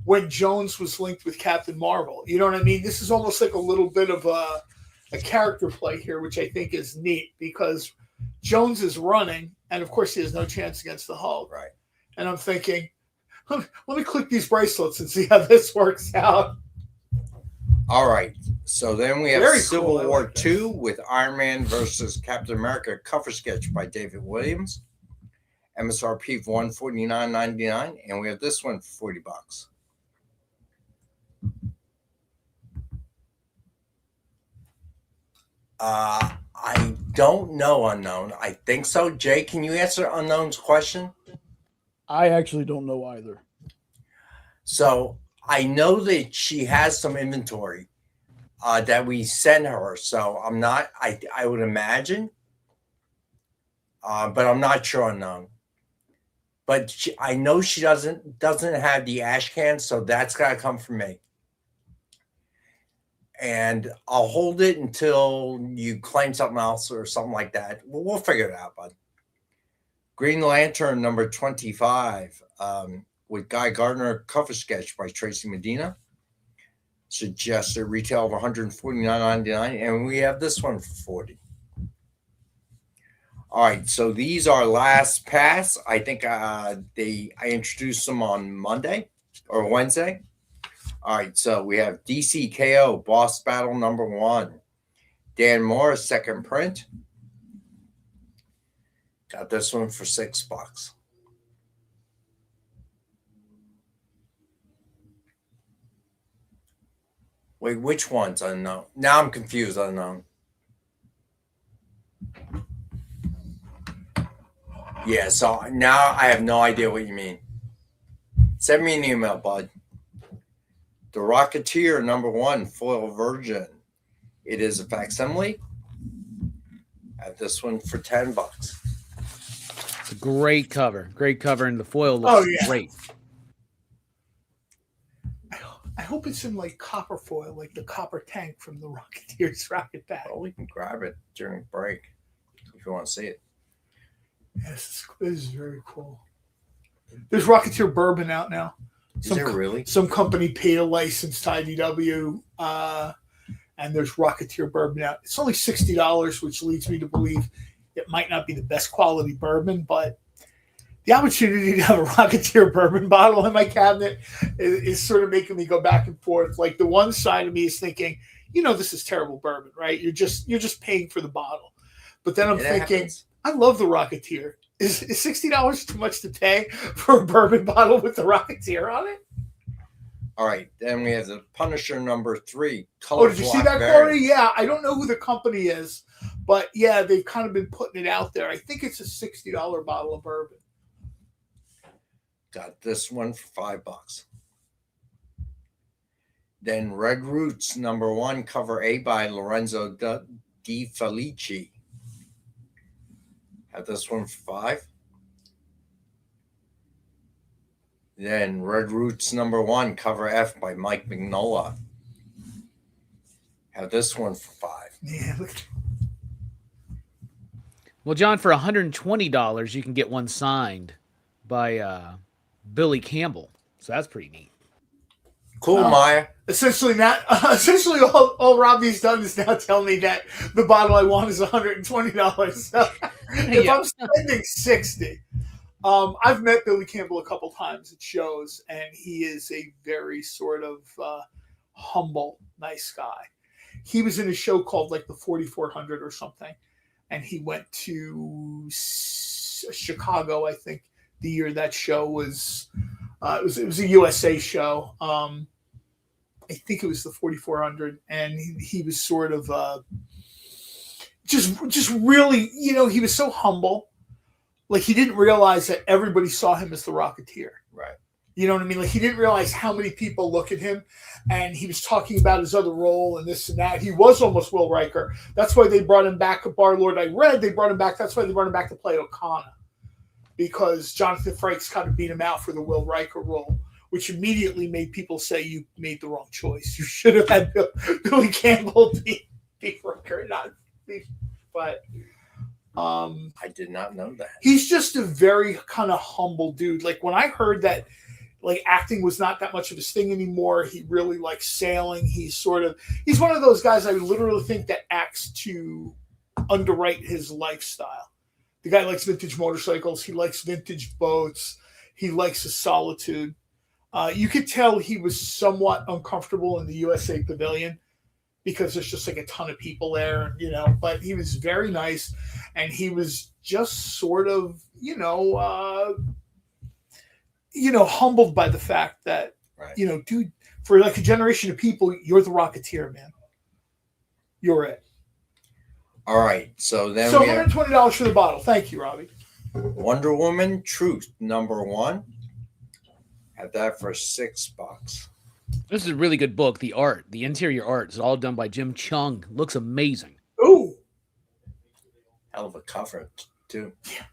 when Jones was linked with Captain Marvel. You know what I mean? This is almost like a little bit of a character play here, which I think is neat, because Jones is running, and of course he has no chance against the Hulk. Right. And I'm thinking, let me click these bracelets and see how this works out. All right. So then we have Very Civil cool. War II with Iron Man versus Captain America cover sketch by David Williams. MSRP of $149.99, and we have this one for $40. I don't know, Unknown. I think so. Jay, can you answer Unknown's question? I actually don't know either. So I know that she has some inventory that we send her. So I'm not, I would imagine, but I'm not sure, Unknown. But I know she doesn't have the ash can, so that's got to come from me. And I'll hold it until you claim something else or something like that. We'll figure it out, bud. Green Lantern number 25 with Guy Gardner cover sketch by Tracy Medina. Suggested retail of $149.99, and we have this one for $40. All right, so these are last pass. I think I introduced them on Monday or Wednesday. All right, so we have DCKO Boss Battle number 1. Dan Morris second print. Got this one for $6. Wait, which one's Unknown? Now I'm confused, Unknown. Yeah, so now I have no idea what you mean. Send me an email, bud. The Rocketeer number 1 foil version. It is a facsimile. I have this one for $10. It's a great cover. Great cover, and the foil looks great. I hope it's in like copper foil, like the copper tank from the Rocketeer's rocket bag. Well, we can grab it during break if you want to see it. Yes, this is very cool. There's Rocketeer bourbon out now. Is there really? Some company paid a license to IDW, and there's Rocketeer bourbon out. It's only $60, which leads me to believe it might not be the best quality bourbon, but the opportunity to have a Rocketeer bourbon bottle in my cabinet is sort of making me go back and forth. Like the one side of me is thinking, this is terrible bourbon, right? You're just paying for the bottle. But then I'm thinking, I love the Rocketeer. Is $60 too much to pay for a bourbon bottle with the Rocketeer on it? All right, then we have the Punisher number 3. Oh, did you see that, Corey? Yeah, I don't know who the company is, but yeah, they've kind of been putting it out there. I think it's a $60 bottle of bourbon. Got this one for $5. Then Red Roots number 1 cover A by Lorenzo Di Felici. Have this one for $5. Then Red Roots #1, cover F by Mike Mignola. Have this one for 5. Yeah. Well, John, for $120, you can get one signed by Billy Campbell. So that's pretty neat. Cool, Maya. Essentially, all Robbie's done is now tell me that the bottle I want is $120. So if I'm spending $60, I've met Billy Campbell a couple times at shows, and he is a very sort of humble, nice guy. He was in a show called like the 4400 or something, and he went to Chicago, I think, the year that show was. It was a USA show. I think it was the 4400, and he was sort of just really, he was so humble. Like, he didn't realize that everybody saw him as the Rocketeer. Right. You know what I mean? Like, he didn't realize how many people look at him, and he was talking about his other role and this and that. He was almost Will Riker. That's why they brought him back. Barlord, I read, that's why they brought him back to play O'Connor, because Jonathan Frakes kind of beat him out for the Will Riker role, which immediately made people say you made the wrong choice. You should have had Billy Campbell be Riker, not be. But I did not know that. He's just a very kind of humble dude. Like, when I heard that, like, acting was not that much of his thing anymore, he really likes sailing. He's one of those guys I literally think that acts to underwrite his lifestyle. The guy likes vintage motorcycles. He likes vintage boats. He likes his solitude. You could tell he was somewhat uncomfortable in the USA Pavilion because there's just like a ton of people there, but he was very nice, and he was just sort of, humbled by the fact that, right. Dude, for like a generation of people, you're the Rocketeer, man. You're it. All right, so then so we have $120 for the bottle. Thank you, Robbie. Wonder Woman Truth #1. Have that for $6. This is a really good book. The interior art is all done by Jim Chung. Looks amazing. Ooh. Hell of a cover, too. Yeah.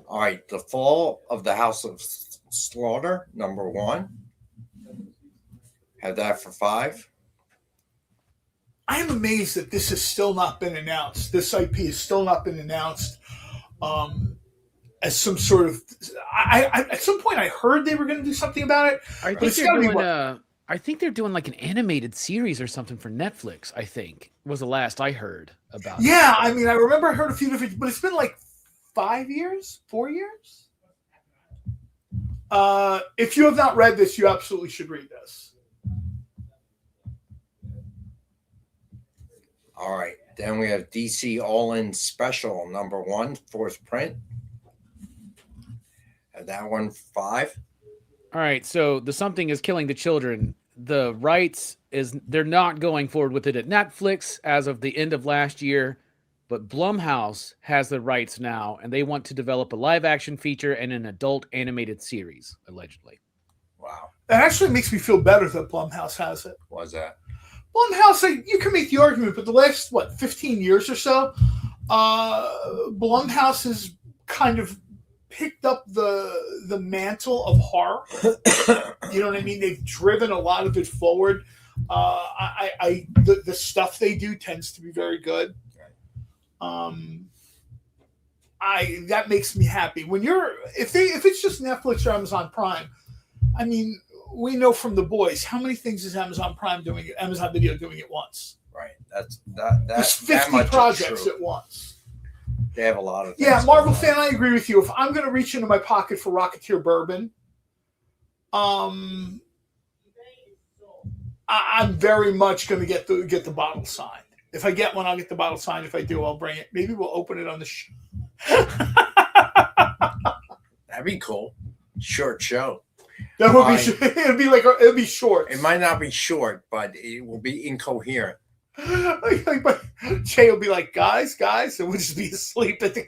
All right, The Fall of the House of Slaughter #1. Have that for $5. I am amazed that this has still not been announced. This IP has still not been announced as some sort of. At some point, I heard they were going to do something about it. I think they're doing like an animated series or something for Netflix. I think was the last I heard about. Yeah, I mean, I remember I heard a few different, but it's been like 4 years. If you have not read this, you absolutely should read this. All right. Then we have DC All-In Special #1, fourth print. And that one, 5. All right. So the Something is Killing the Children. The rights they're not going forward with it at Netflix as of the end of last year, but Blumhouse has the rights now, and they want to develop a live action feature and an adult animated series, allegedly. Wow. That actually makes me feel better that Blumhouse has it. Why's that? Blumhouse, you can make the argument, but the last 15 years or so, Blumhouse has kind of picked up the mantle of horror. You know what I mean? They've driven a lot of it forward. The stuff they do tends to be very good. That makes me happy. If it's just Netflix or Amazon Prime, I mean, we know from The Boys how many things is Amazon Video doing at once. Right. There's 50 projects at once. They have a lot of things. Yeah, Marvel fan, I agree with you. If I'm going to reach into my pocket for Rocketeer bourbon, I'm very much going to get the bottle signed. If I get one, I'll get the bottle signed. If I do, I'll bring it. Maybe we'll open it on the show. That'd be cool. Short show. That would be it'll be short. It might not be short, but it will be incoherent. Jay will be like, guys, and we'll just be asleep at the.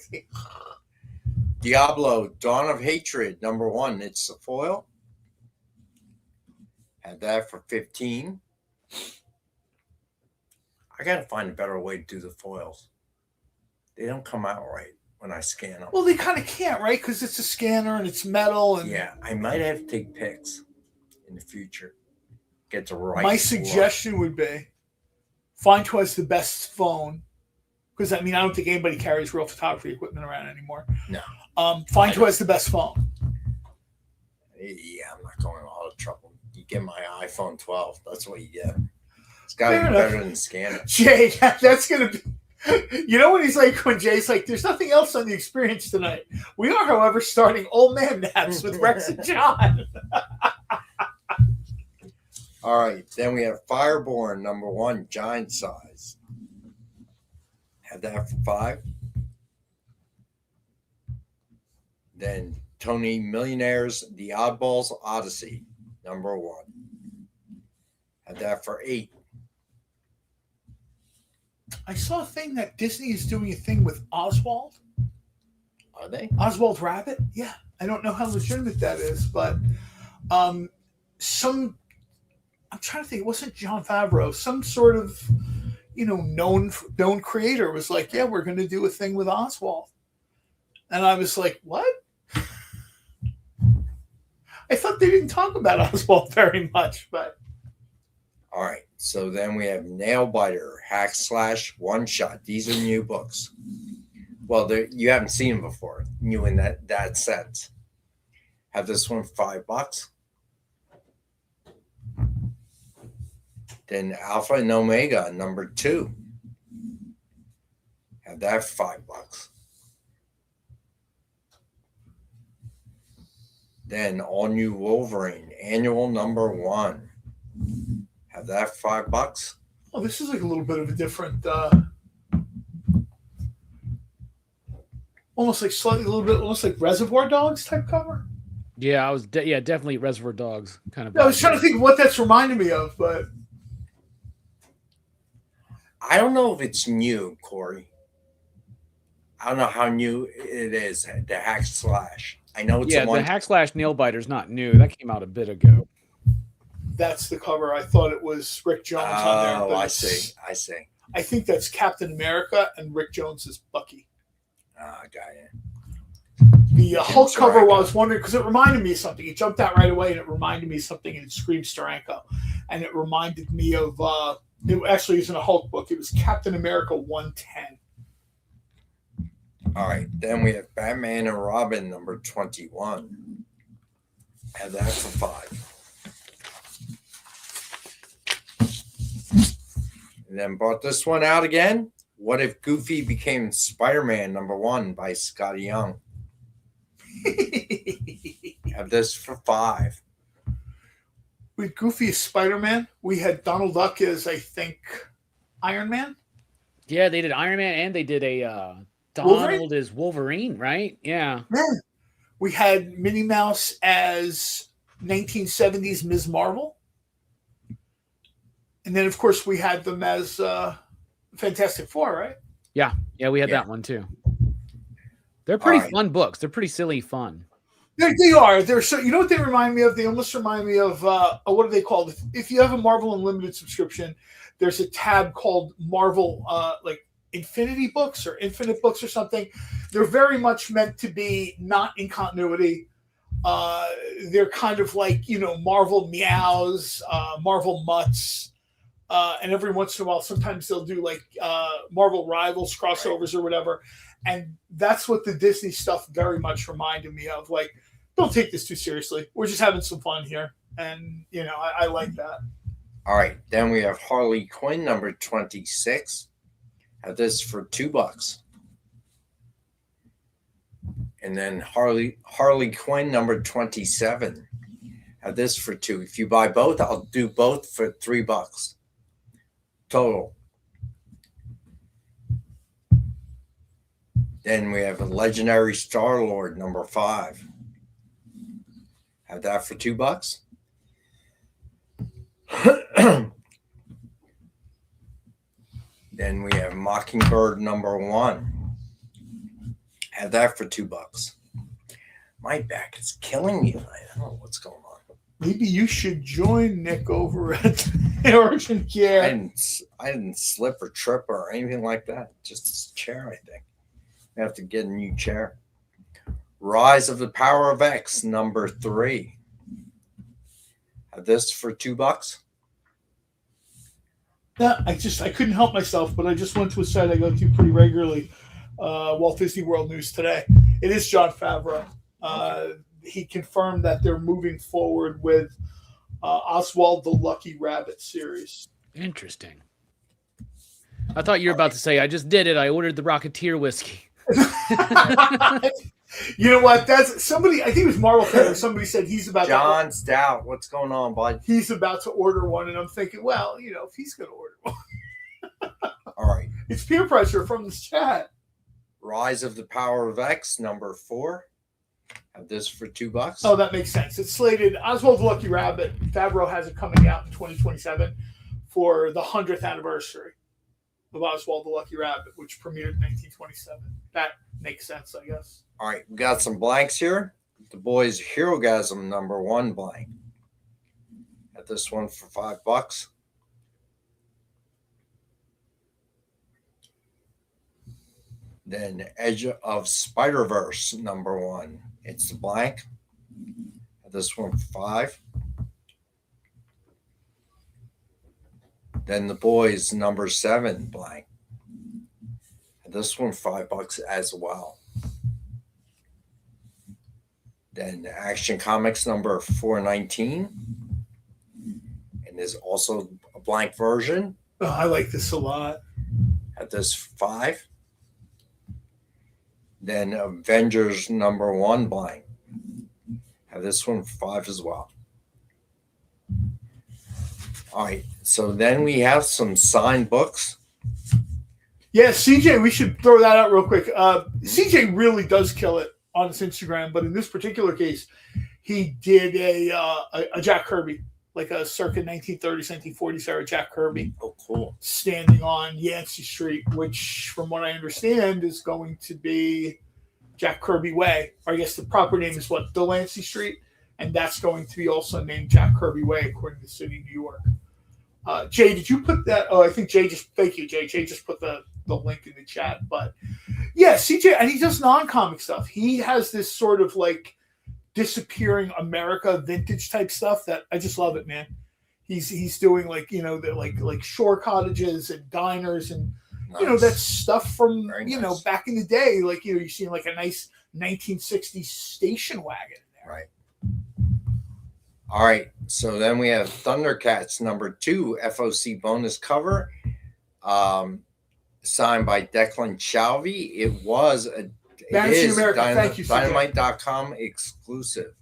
Diablo: Dawn of Hatred #1. It's the foil. Had that for $15. I gotta find a better way to do the foils. They don't come out right when I scan them. Well, they kind of can't, right? Because it's a scanner and it's metal. And Yeah, I might have to take pics in the future. Get the right. my suggestion would be find who has the best phone. Because, I mean, I don't think anybody carries real photography equipment around anymore. No. Find who has the best phone. Yeah, I'm not going all the trouble. You get my iPhone 12. That's what you get. It's got to Fair be enough. better than the scanner. Jay, that's going to be... You know when Jay's like, there's nothing else on the experience tonight. We are, however, starting old man naps with Rex and John. All right. Then we have Fireborn #1, giant size. Have that for $5. Then Tony Millionaire's The Oddballs Odyssey #1. Have that for $8. I saw a thing that Disney is doing a thing with Oswald. Are they? Oswald Rabbit? Yeah. I don't know how legitimate that is, but I'm trying to think, it wasn't Jon Favreau, some sort of, known creator was like, yeah, we're going to do a thing with Oswald. And I was like, what? I thought they didn't talk about Oswald very much, but. All right. So then we have Nailbiter, Hack Slash, One Shot. These are new books. Well, you haven't seen them before. New in that sense. Have this one for $5. Then Alpha and Omega #2. Have that for $5. Then All New Wolverine, Annual #1. Have that for $5. Oh, this is like a little bit of a different, almost like Reservoir Dogs type cover. Yeah, I was definitely Reservoir Dogs kind of. I was trying to think of what that's reminding me of, but I don't know if it's new, Corey. I don't know how new it is. The Hack Slash. I know it's the Hack Slash Nail Biter's not new. That came out a bit ago. that's the cover. I thought it was Rick Jones on there. Oh, I see. I think that's Captain America and Rick Jones is Bucky. I got it. The Hulk cover, I was wondering, because it reminded me of something. It jumped out right away, and it reminded me of something in Scream Steranko. And it reminded me of, it actually isn't a Hulk book. It was Captain America 110. All right. Then we have Batman and Robin number 21. And that's for $5. And then brought this one out again. What If Goofy Became Spider-Man #1 by Scotty Young. Have this for $5. With Goofy as Spider-Man, we had Donald Duck as, I think, Iron Man. Yeah, they did Iron Man and they did a Donald as Wolverine, right? Yeah. We had Minnie Mouse as 1970s Ms. Marvel. And then, of course, we had them as Fantastic Four, right? Yeah, we had that one too. They're pretty fun books. They're pretty silly fun. They are. They're so. You know what they remind me of? They almost remind me of what are they called? If you have a Marvel Unlimited subscription, there's a tab called Marvel like Infinity Books or Infinite Books or something. They're very much meant to be not in continuity. They're kind of like, Marvel Meows, Marvel Mutts. And every once in a while, sometimes they'll do like Marvel Rivals crossovers or whatever. And that's what the Disney stuff very much reminded me of. Like, don't take this too seriously. We're just having some fun here. And, I like that. All right. Then we have Harley Quinn number 26. Have this for $2. And then Harley Quinn number 27. Have this for $2. If you buy both, I'll do both for $3 total. Then we have a Legendary Star-Lord number 5. Have that for $2. Then we have Mockingbird number 1. Have that for $2. My back is killing me. I don't know what's going on. Maybe you should join Nick over at Urgent Care. I didn't slip or trip or anything like that. Just this chair, I think. I have to get a new chair. Rise of the Power of X, number 3. Have this for $2. Yeah, I couldn't help myself, but I just went to a site I go to pretty regularly, Walt Disney World News Today. It is Jon Favreau. He confirmed that they're moving forward with Oswald the Lucky Rabbit series. Interesting. I thought you were about to say, I just did it. I ordered the Rocketeer whiskey. You know what? That's somebody. I think it was Marvel Fan. Somebody said he's about John Stout. What's going on, bud? He's about to order one, and I'm thinking, well, if he's going to order one, all right. It's peer pressure from this chat. Rise of the Power of X, number 4. Have this for $2. Oh, that makes sense. It's slated. Oswald the Lucky Rabbit. Favreau has it coming out in 2027 for the 100th anniversary of Oswald the Lucky Rabbit, which premiered in 1927. That makes sense, I guess. All right, we got some blanks here. The Boys Herogasm, number 1 blank. Got this one for $5. Then Edge of Spider-Verse, number 1. It's the blank. Got this one for $5. Then The Boys, number 7 blank. And this one $5 as well. Then Action Comics number 419. And there's also a blank version. Oh, I like this a lot. At this 5. Then Avengers number 1 blank. Have this one for 5 as well. All right. So then we have some signed books. Yeah, CJ, we should throw that out real quick. CJ really does kill it on his Instagram, but in this particular case, he did a Jack Kirby, like a circa 1930s, 1940s era Jack Kirby. Oh, cool. Standing on Yancey Street, which, from what I understand, is going to be Jack Kirby Way. Or I guess the proper name is what? Delancey Street. And that's going to be also named Jack Kirby Way, according to the city of New York. Jay, did you put that? Oh, I think Jay just, thank you, Jay. Jay just put the link in the chat. But yeah, CJ, and he does non-comic stuff. He has this sort of like disappearing America vintage type stuff that I just love it, man. He's doing like, the like shore cottages and diners and, that stuff from, nice. Back in the day. Like, you're seeing like a nice 1960s station wagon in there. Right. All right. So then we have Thundercats number 2 FOC bonus cover, signed by Declan Shalvey. It is Dynamite.com exclusive.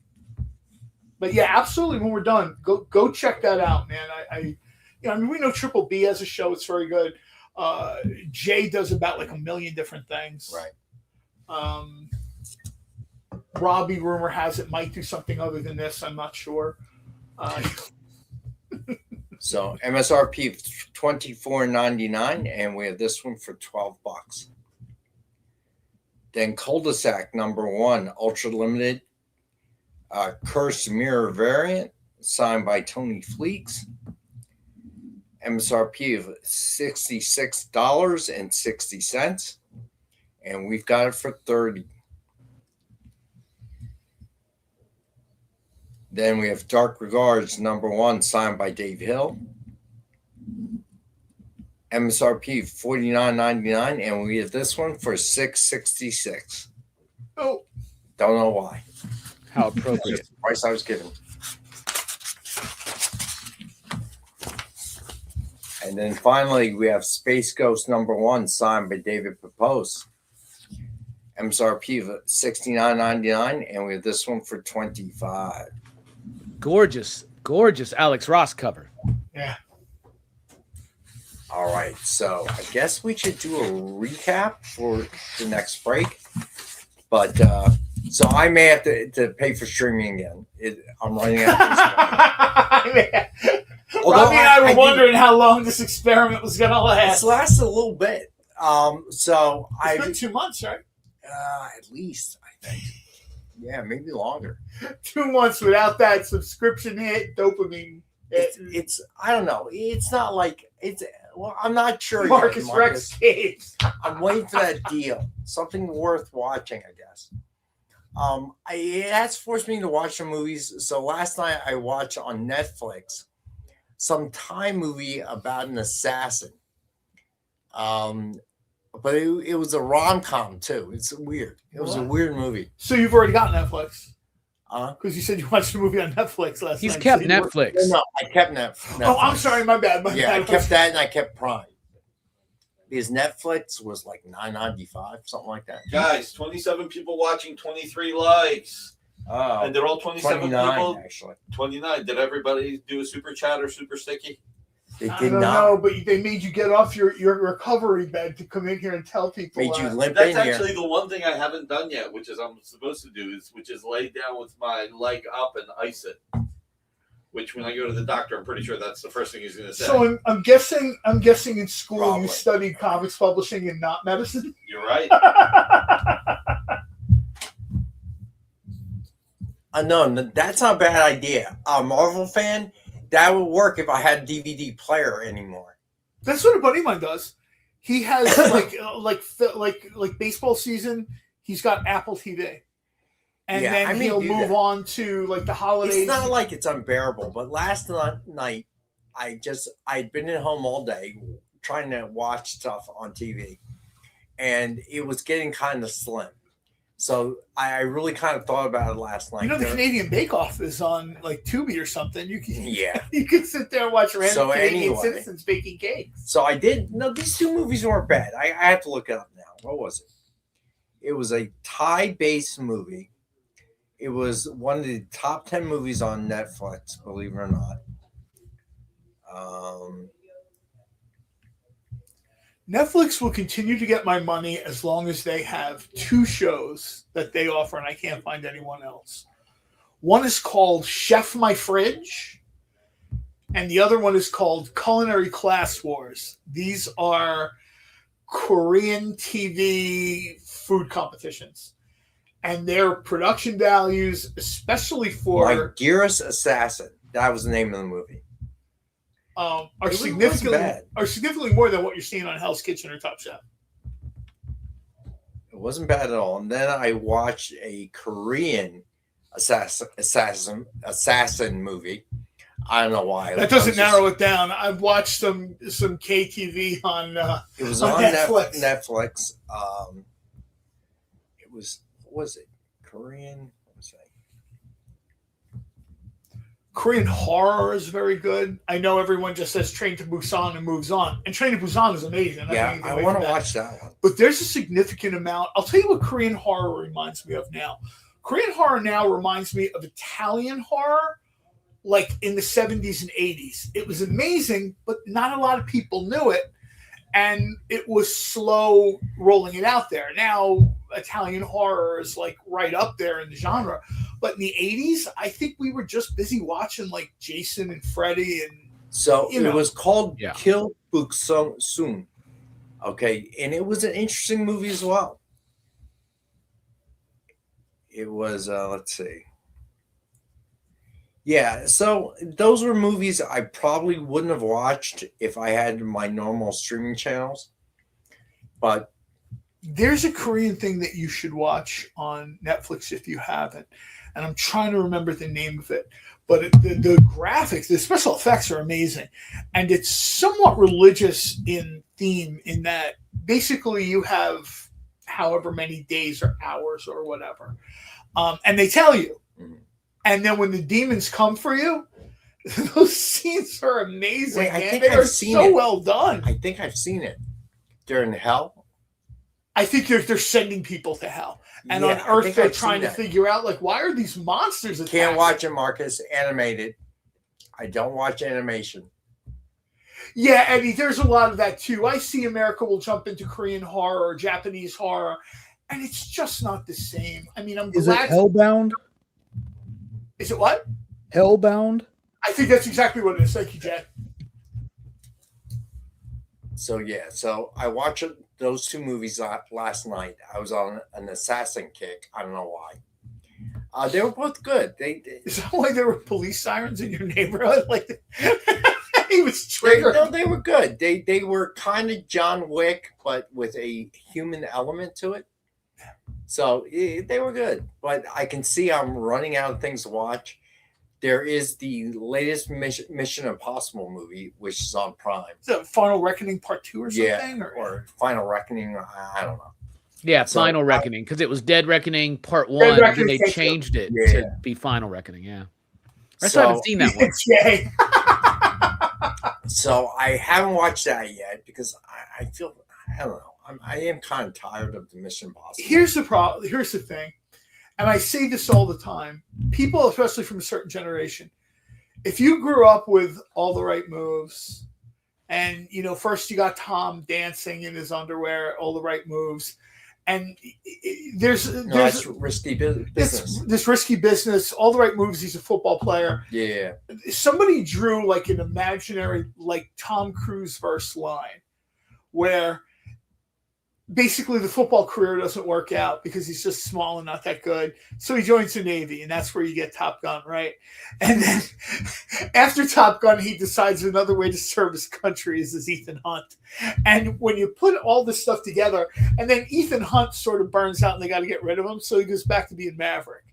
But yeah, absolutely. When we're done, go check that out, man. We know Triple B has a show. It's very good. Jay does about like a million different things. Right. Robbie, rumor has it, might do something other than this. I'm not sure. So MSRP $24.99, and we have this one for $12. Then Cul-de-sac number 1 ultra limited cursed mirror variant, signed by Tony Fleeks. MSRP of $66.60, and we've got it for $30. Then we have Dark Regards number 1, signed by Dave Hill. MSRP $49.99, and we have this one for $6.66. Oh, don't know why. How appropriate. That's the price I was given. And then finally, we have Space Ghost number 1, signed by David Pepose. MSRP of $69.99, and we have this one for $25. Gorgeous Alex Ross cover. Yeah. All right, so I guess we should do a recap for the next break. But so I may have to pay for streaming again. I'm running out of this. Robbie and I were wondering how long this experiment was going to last. It's lasted a little bit. So it's been 2 months, right? At least, I think. Yeah, maybe longer. 2 months without that subscription hit, dopamine. It's I don't know. It's not like it's Well, I'm not sure yet, Marcus Rex Caves. I'm waiting for that deal. Something worth watching, I guess. It has forced me to watch some movies. So last night I watched on Netflix some Thai movie about an assassin. But it was a rom-com too. It's weird. It was a weird movie. So you've already got Netflix? Because you said you watched a movie on Netflix last night. He's kept so Netflix. No, I kept Netflix. Oh, I'm sorry. My bad. My bad. I kept that and I kept Prime. Because Netflix was like $9.95, something like that. Guys, 27 people watching, 23 likes. And they're all 27 people. Actually. 29. Did everybody do a super chat or super sticky? They I did don't not. know, but they made you get off your recovery bed to come in here and tell people. Made you limp That's in actually here. the one thing I haven't done yet, which is I'm supposed to do, which is lay down with my leg up and ice it. Which, when I go to the doctor, I'm pretty sure that's the first thing he's going to say. So I'm guessing in school Probably. you studied comics publishing and not medicine. You're right. No, that's not a bad idea. A Marvel fan, that would work if I had a DVD player anymore. That's what a buddy of mine does. He has like baseball season. He's got Apple TV, and Yeah, then I may he'll do move that. on to like the holidays. It's not like it's unbearable, but last night I'd been at home all day trying to watch stuff on TV, and it was getting kind of slim. So I really kind of thought about it last night. You know, the Canadian Bake Off is on like Tubi or something. You can you can sit there and watch random Canadian citizens baking cakes. So I did. No, these two movies weren't bad. I have to look it up now. What was it? It was a Thai-based movie. It was one of the top 10 movies on Netflix, believe it or not. Netflix will continue to get my money as long as they have two shows that they offer, and I can't find anyone else. One is called Chef My Fridge, and the other one is called Culinary Class Wars. These are Korean TV food competitions, and their production values, especially for My Dearest Assassin. That was the name of the movie. are It really wasn't bad. significantly more than what you're seeing on Hell's Kitchen or Top Chef. It wasn't bad at all. And then I watched a Korean assassin movie. I don't know why. That doesn't narrow it down. I've watched some KTV on. It was on on Netflix. Netflix. It was. What was it? Korean. What was that? Korean horror is very good. I know everyone just says Train to Busan and moves on, and Train to Busan is amazing. Yeah, I want to watch that one. But there's a significant amount. I'll tell you what Korean horror reminds me of now. Korean horror now reminds me of Italian horror, like in the 70s and 80s. It was amazing, but not a lot of people knew it. And it was slow rolling it out there. Now, Italian horror is like right up there in the genre. But in the 80s, I think we were just busy watching like Jason and Freddy. And So you know. it was called Kill Buk-soon. Okay. And it was an interesting movie as well. It was, let's see. Yeah, so those were movies I probably wouldn't have watched if I had my normal streaming channels. But there's a Korean thing that you should watch on Netflix if you haven't. And I'm trying to remember the name of it. But the graphics, the special effects are amazing. And it's somewhat religious in theme in that basically you have however many days or hours or whatever. And they tell you. And then when the demons come for you, those scenes are amazing. Wait, I man. think They I've are seen so it. well done. I think I've seen it. They're in hell. I think they're sending people to hell. And Yeah, on I Earth, think they're I've trying to seen that. figure out, like, why are these monsters attacking? Can't watch it, Marcus. Animated. I don't watch animation. Yeah, Eddie, there's a lot of that, too. I see America will jump into Korean horror or Japanese horror, and it's just not the same. I mean, I'm Is it glad... Hellbound? Is it what? Hellbound? I think that's exactly what it is. Thank you, Jack. So, yeah. So, I watched those two movies last night. I was on an assassin kick. I don't know why. They were both good. They Is that why there were police sirens in your neighborhood? Like, He was triggered. They were good. They were kind of John Wick, but with a human element to it. So they were good. But I can see I'm running out of things to watch. There is the latest Mission Impossible movie, which is on Prime. Is that Final Reckoning Part 2 or something? Yeah, or Final Reckoning. I don't know. Yeah, So, Final Reckoning, because it was Dead Reckoning Part 1, and then they changed it to be Final Reckoning, yeah. I still haven't seen that one. Yay. So I haven't watched that yet because I feel, I don't know, I am kind of tired of the Mission Impossible. Here's the problem. Here's the thing. And I say this all the time. People, especially from a certain generation, if you grew up with All the Right Moves, and, you know, first you got Tom dancing in his underwear, All the Right Moves, and there's risky business. This risky business, All the Right Moves, he's a football player. Yeah. Somebody drew like an imaginary, like Tom Cruise verse line where basically the football career doesn't work out because he's just small and not that good. So he joins the Navy, and that's where you get Top Gun, right? And then after Top Gun, he decides another way to serve his country is as Ethan Hunt. And when you put all this stuff together, and then Ethan Hunt sort of burns out and they got to get rid of him, so he goes back to being Maverick.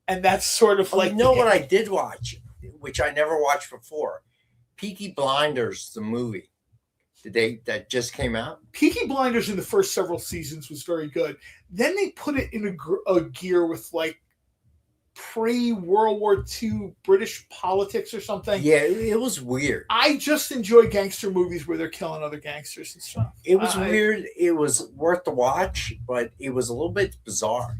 And that's sort of like... You know what I did watch, which I never watched before? Peaky Blinders, the movie. That just came out? Peaky Blinders in the first several seasons was very good. Then they put it in a gear with like pre-World War II British politics or something. Yeah, it was weird. I just enjoy gangster movies where they're killing other gangsters and stuff. It was weird. It was worth the watch, but it was a little bit bizarre.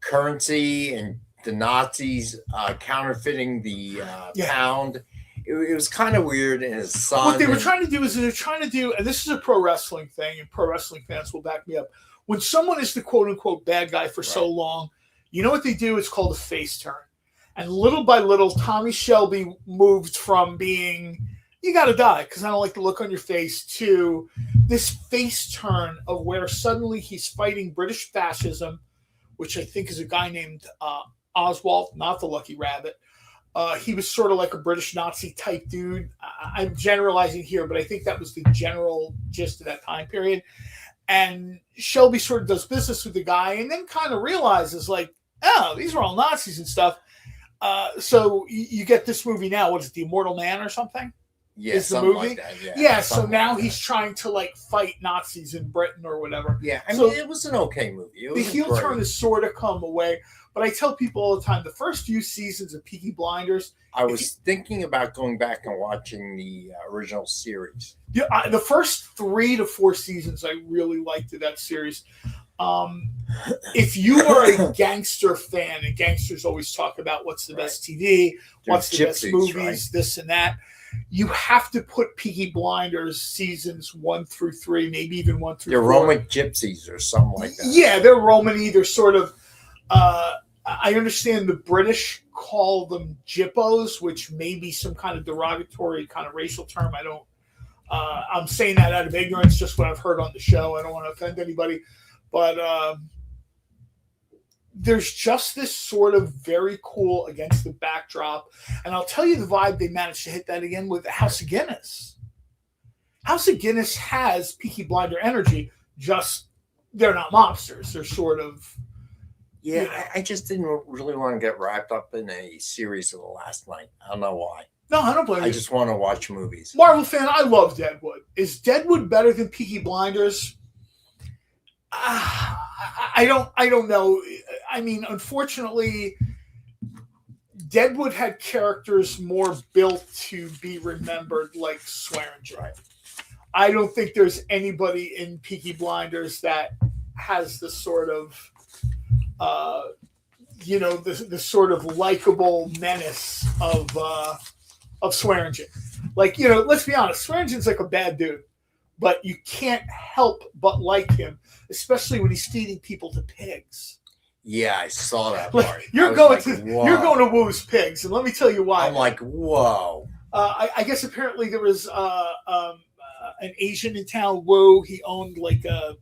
Currency and the Nazis counterfeiting the pound. It was kind of weird, and his son. What they were trying to do is and this is a pro wrestling thing, and pro wrestling fans will back me up. When someone is the quote unquote bad guy for so long, you know what they do? It's called a face turn. And little by little, Tommy Shelby moved from being, you got to die because I don't like the look on your face, to this face turn of where suddenly he's fighting British fascism, which I think is a guy named Oswald, not the Lucky Rabbit. He was sort of like a British Nazi type dude. I'm generalizing here, but I think that was the general gist of that time period. And Shelby sort of does business with the guy and then kind of realizes like, oh, these are all Nazis and stuff. So you get this movie now. What is it, The Immortal Man or something? Yeah, is the something movie? like that. Yeah, so now he's trying to like fight Nazis in Britain or whatever. Yeah, I mean, it was an okay movie. The heel turn has sort of come away. But I tell people all the time, the first few seasons of Peaky Blinders... I was thinking about going back and watching the original series. Yeah, the first 3 to 4 seasons I really liked of that series. If you are a gangster fan, and gangsters always talk about what's the best TV, what's the best movies, this and that, you have to put Peaky Blinders seasons 1 through 3, maybe even 1 through 4. They're Roman gypsies or something like that. Yeah, they're Roman. They're sort of... I understand the British call them Gippos, which may be some kind of derogatory kind of racial term. I'm saying that out of ignorance, just what I've heard on the show. I don't want to offend anybody. But there's just this sort of very cool against the backdrop. And I'll tell you the vibe they managed to hit that again with House of Guinness. House of Guinness has Peaky Blinder energy, just they're not mobsters. They're sort of... Yeah, I just didn't really want to get wrapped up in a series of the last night. I don't know why. No, I don't blame you. I just want to watch movies. Marvel fan, I love Deadwood. Is Deadwood better than Peaky Blinders? I don't know. I mean, unfortunately, Deadwood had characters more built to be remembered, like Swearingen. Right. I don't think there's anybody in Peaky Blinders that has the sort of the sort of likable menace of Swearingen. Like, let's be honest, Swearingen's like a bad dude, but you can't help but like him, especially when he's feeding people to pigs. Yeah, I saw that part. Like, you're going to Woo's pigs, and let me tell you why. I'm like, whoa. I guess apparently there was an Asian in town, Woo. He owned like a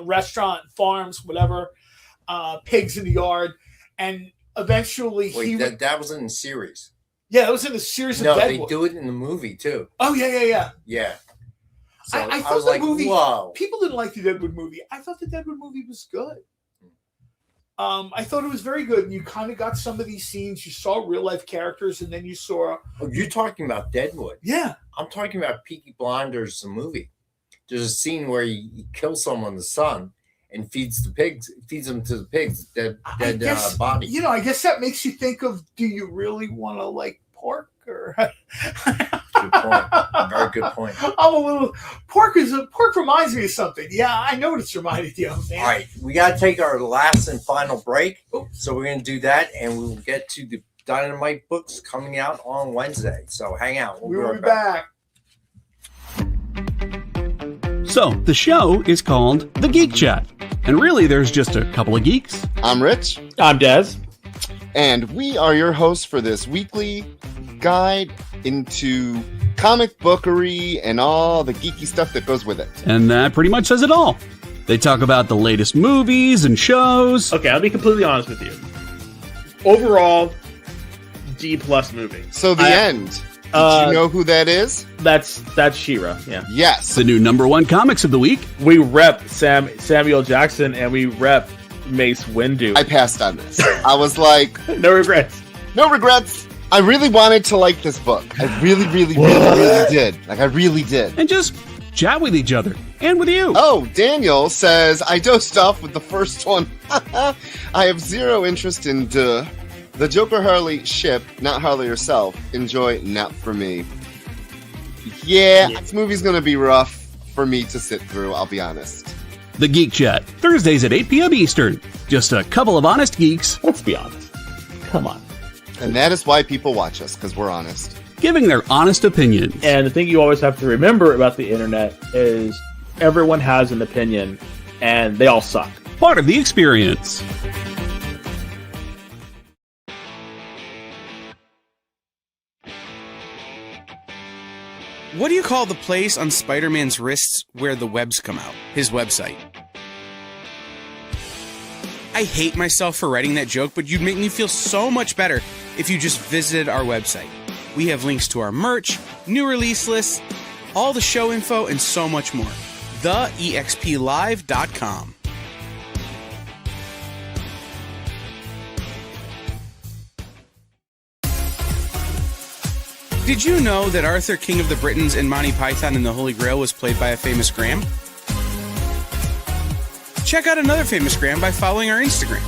restaurant, farms, whatever. Pigs in the yard, and eventually that was in the series. Yeah, it was in a series of No, Deadwood. they do it in the movie too. Oh yeah. Yeah. So I I thought was the like, movie. whoa. People didn't like the Deadwood movie. I thought the Deadwood movie was good. I thought it was very good. And you kind of got some of these scenes. You saw real life characters, and then you saw. Oh, you're talking about Deadwood. Yeah. I'm talking about Peaky Blinders, the movie. There's a scene where he kills someone, the son, and feeds them to the pigs, dead body. You know, I guess that makes you think of: do you really want to like pork or? Good point. Very good point. I'm a little pork reminds me of something. Yeah, I know what it's reminded you of, man. All right, we got to take our last and final break. So we're going to do that, and we'll get to the Dynamite books coming out on Wednesday. So hang out. We'll be back. So, the show is called The Geek Chat. And really, there's just a couple of geeks. I'm Rich. I'm Dez. And we are your hosts for this weekly guide into comic bookery and all the geeky stuff that goes with it. And that pretty much says it all. They talk about the latest movies and shows. Okay, I'll be completely honest with you. Overall, D+ movie. So the end. Did you know who that is? That's She-Ra, yeah. Yes. The new #1 comics of the week. We rep Samuel Jackson and we rep Mace Windu. I passed on this. I was like... No regrets. No regrets. I really wanted to like this book. I really did. Like, I really did. And just chat with each other. And with you. Oh, Daniel says, I dozed off with the first one. I have zero interest in the Joker Harley ship, not Harley herself. Enjoy, not for me. Yeah, this movie's going to be rough for me to sit through, I'll be honest. The Geek Chat, Thursdays at 8 p.m. Eastern. Just a couple of honest geeks. Let's be honest. Come on. And that is why people watch us, because we're honest. Giving their honest opinions. And the thing you always have to remember about the internet is everyone has an opinion, and they all suck. Part of the experience. What do you call the place on Spider-Man's wrists where the webs come out? His website. I hate myself for writing that joke, but you'd make me feel so much better if you just visited our website. We have links to our merch, new release lists, all the show info, and so much more. TheEXPLive.com. Did you know that Arthur, King of the Britons, in Monty Python and the Holy Grail was played by a famous Graham? Check out another famous Graham by following our Instagram.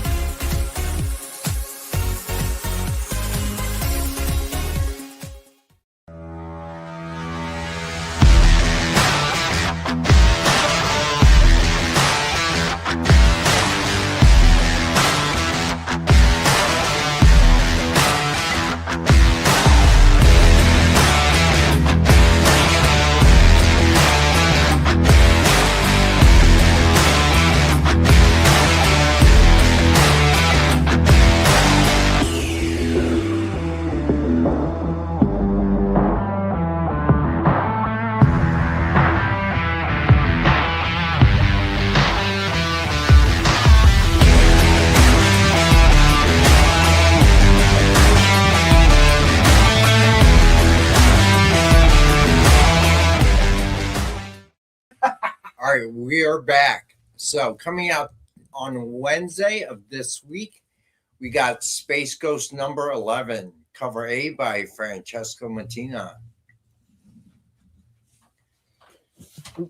All right, we are back. So coming out on Wednesday of this week, we got Space Ghost number 11, cover A by Francesco Mattina.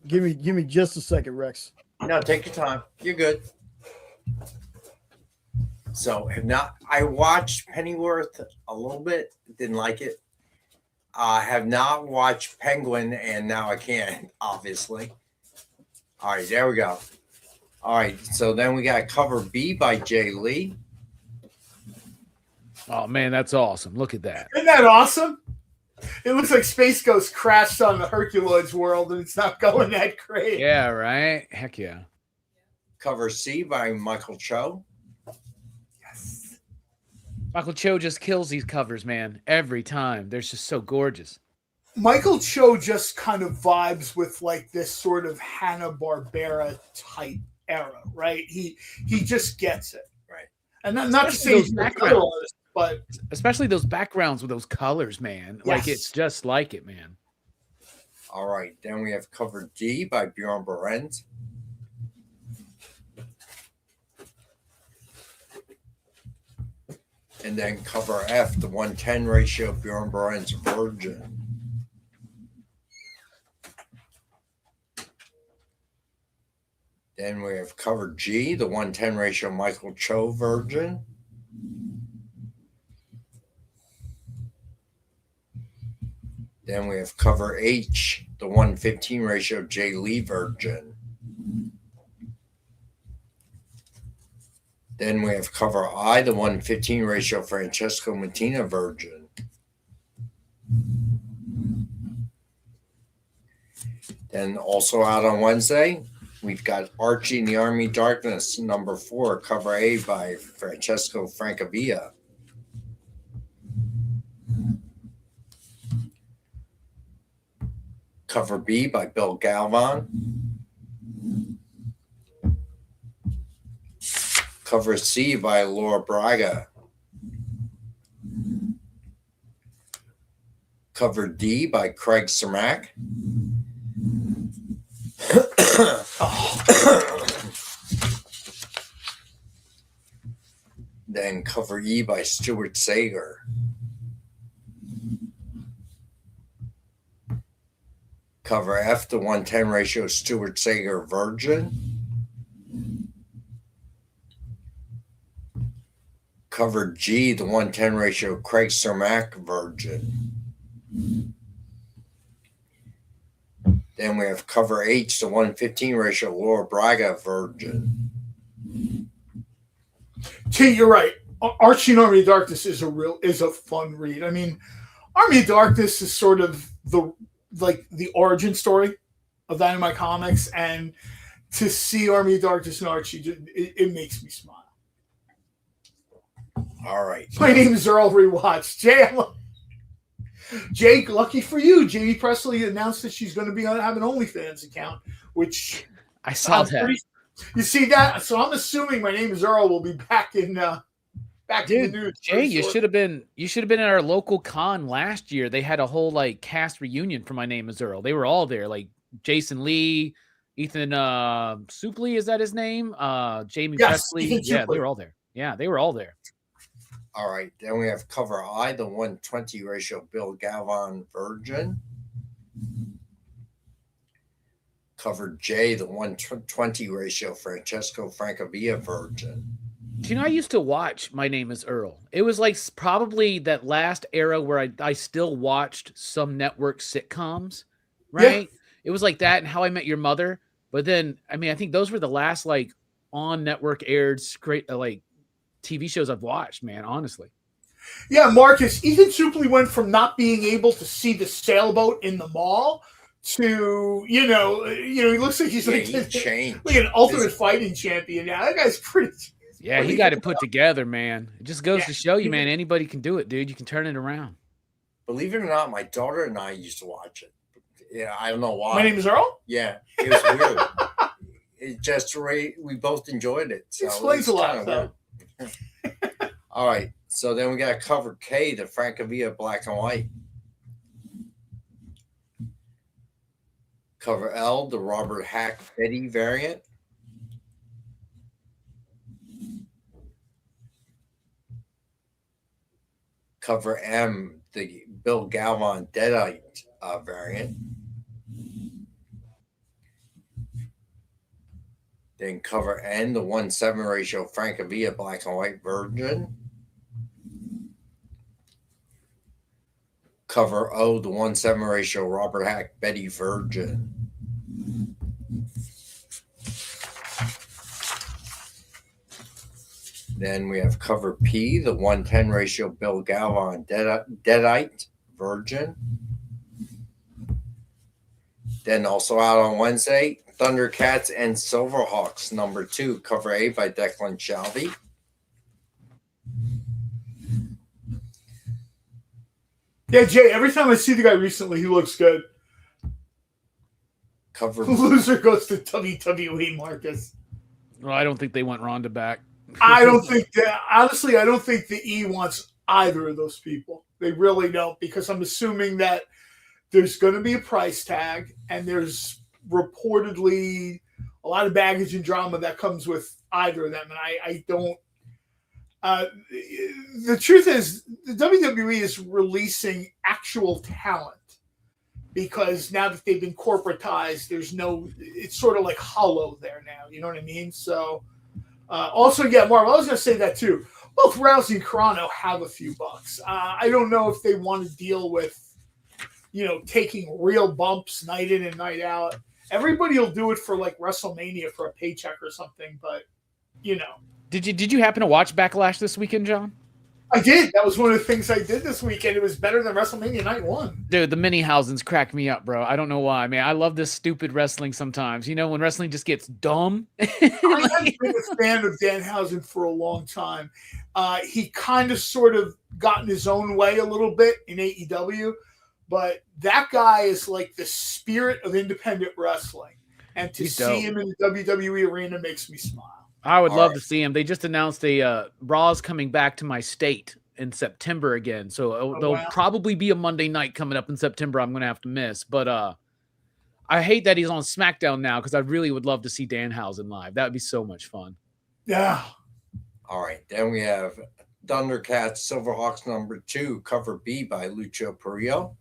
Give me just a second, Rex. No, take your time. You're good. So I watched Pennyworth a little bit, didn't like it. I have not watched Penguin, and now I can, obviously. All right, there we go. All right, so then we got cover B by Jay Lee. Oh, man, that's awesome. Look at that. Isn't that awesome? It looks like Space Ghost crashed on the Herculoids world, and it's not going that great. Yeah, right? Heck yeah. Cover C by Michael Cho. Yes. Michael Cho just kills these covers, man. Every time. They're just so gorgeous. Michael Cho just kind of vibes with like this sort of Hanna-Barbera type era, right? He just gets it, right? And not to say he's not good, But especially those backgrounds with those colors, man. Like Yes. it's just like it, man. All right. Then we have cover D by Bjorn Berend. And then cover F, the 110 ratio Bjorn Berend's Virgin. Then we have cover G, the 110 ratio Michael Cho Virgin. Then we have cover H, the 115 ratio Jay Lee Virgin. Then we have cover I, the 115 ratio Francesco Mattina Virgin. Then also out on Wednesday, we've got Archie in the Army Darkness, number 4, cover A by Francesco Francavilla. Cover B by Bill Galvan. Cover C by Laura Braga. Cover D by Craig Cermak. Then cover E by Stuart Sager. Cover F, the 110 ratio Stuart Sager Virgin. Cover G, the 110 ratio Craig Cermak Virgin. Then we have cover H, the 115 ratio Laura Braga Virgin. T, you're right. Archie and Army of Darkness is a fun read. I mean, Army of Darkness is sort of the origin story of Dynamite Comics, and to see Army of Darkness and Archie, it makes me smile. All right. My name is Earl Rewatch. Jake, lucky for you, Jamie Presley announced that she's going to be have an OnlyFans account, which I saw that. You see that? So I'm assuming My Name is Earl will be back in in the news. Jay, you should have been at our local con last year. They had a whole cast reunion for My Name is Earl. They were all there, like Jason Lee, Ethan Suplee, is that his name? Jamie Presley. Yeah, they were all there. Yeah, they were all there. All right. Then we have cover I, the 120 ratio Bill Galvan Virgin. Cover J, the 120 ratio Francesco Francavilla Virgin. Do you know, I used to watch My Name is Earl. It was probably that last era where I still watched some network sitcoms, right? Yeah. It was like that and How I Met Your Mother. But then, I mean, I think those were the last on network aired great TV shows I've watched, man, honestly. Yeah, Marcus, Ethan Suplee went from not being able to see the sailboat in the mall to, he looks like he's he changed. Like an ultimate fighting champion. Yeah, that guy's pretty. Yeah, he got it put together, man. It just goes to show you, man, anybody can do it, dude. You can turn it around. Believe it or not, my daughter and I used to watch it. Yeah, I don't know why. My Name is Earl? Yeah, it was weird. It just we both enjoyed it. So explains a lot, though. All right, so then we got cover K, the Francavilla black and white. Cover L, the Robert Hack Betty variant. Cover M, the Bill Galvan Deadite variant. Then cover N, the 1/7 ratio Francavilla black and white Virgin. Cover O, the 1/7 ratio Robert Hack Betty Virgin. Then we have cover P, the 110 ratio Bill Galvan Deadite Virgin. Then also out on Wednesday, Thundercats and Silverhawks, number 2, cover A by Declan Shalvey. Yeah, Jay, every time I see the guy recently, he looks good. Cover Loser goes to WWE, Marcus. Well, I don't think they want Ronda back. I don't think that, honestly, I don't think the E wants either of those people. They really don't, because I'm assuming that there's going to be a price tag, and there's reportedly a lot of baggage and drama that comes with either of them. And I don't. The truth is, the WWE is releasing actual talent, because now that they've been corporatized, it's sort of like hollow there now. You know what I mean? So, also, yeah, Marv, I was going to say that too. Both Rousey and Carano have a few bucks. I don't know if they want to deal with, taking real bumps night in and night out. Everybody will do it for like WrestleMania for a paycheck or something, but Did you happen to watch Backlash this weekend, John? I did. That was one of the things I did this weekend. It was better than WrestleMania Night 1. Dude, the Mini-Housens crack me up, bro. I don't know why. Man, I love this stupid wrestling sometimes. When wrestling just gets dumb. I have been a fan of Danhausen for a long time. He kind of sort of got in his own way a little bit in AEW, but that guy is like the spirit of independent wrestling. And to see him in the WWE arena makes me smile. I would love to see him. They just announced Raw's coming back to my state in September again. So there'll probably be a Monday night coming up in September I'm going to have to miss. But I hate that he's on SmackDown now, because I really would love to see Danhausen live. That would be so much fun. Yeah. All right. Then we have Thundercats Silverhawks #2, cover B by Lucho Perillo.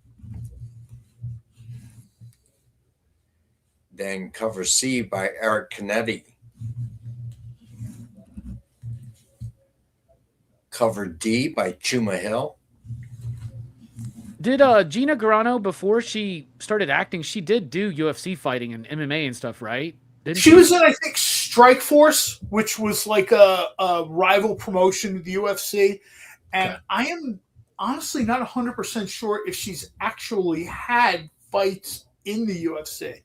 Then cover C by Eric Canetti. Cover D by Chuma Hill. Did Gina Carano, before she started acting, she did do UFC fighting and MMA and stuff, right? She was in, I think, Strike Force, which was like a rival promotion to the UFC. And I am honestly not 100% sure if she's actually had fights in the UFC.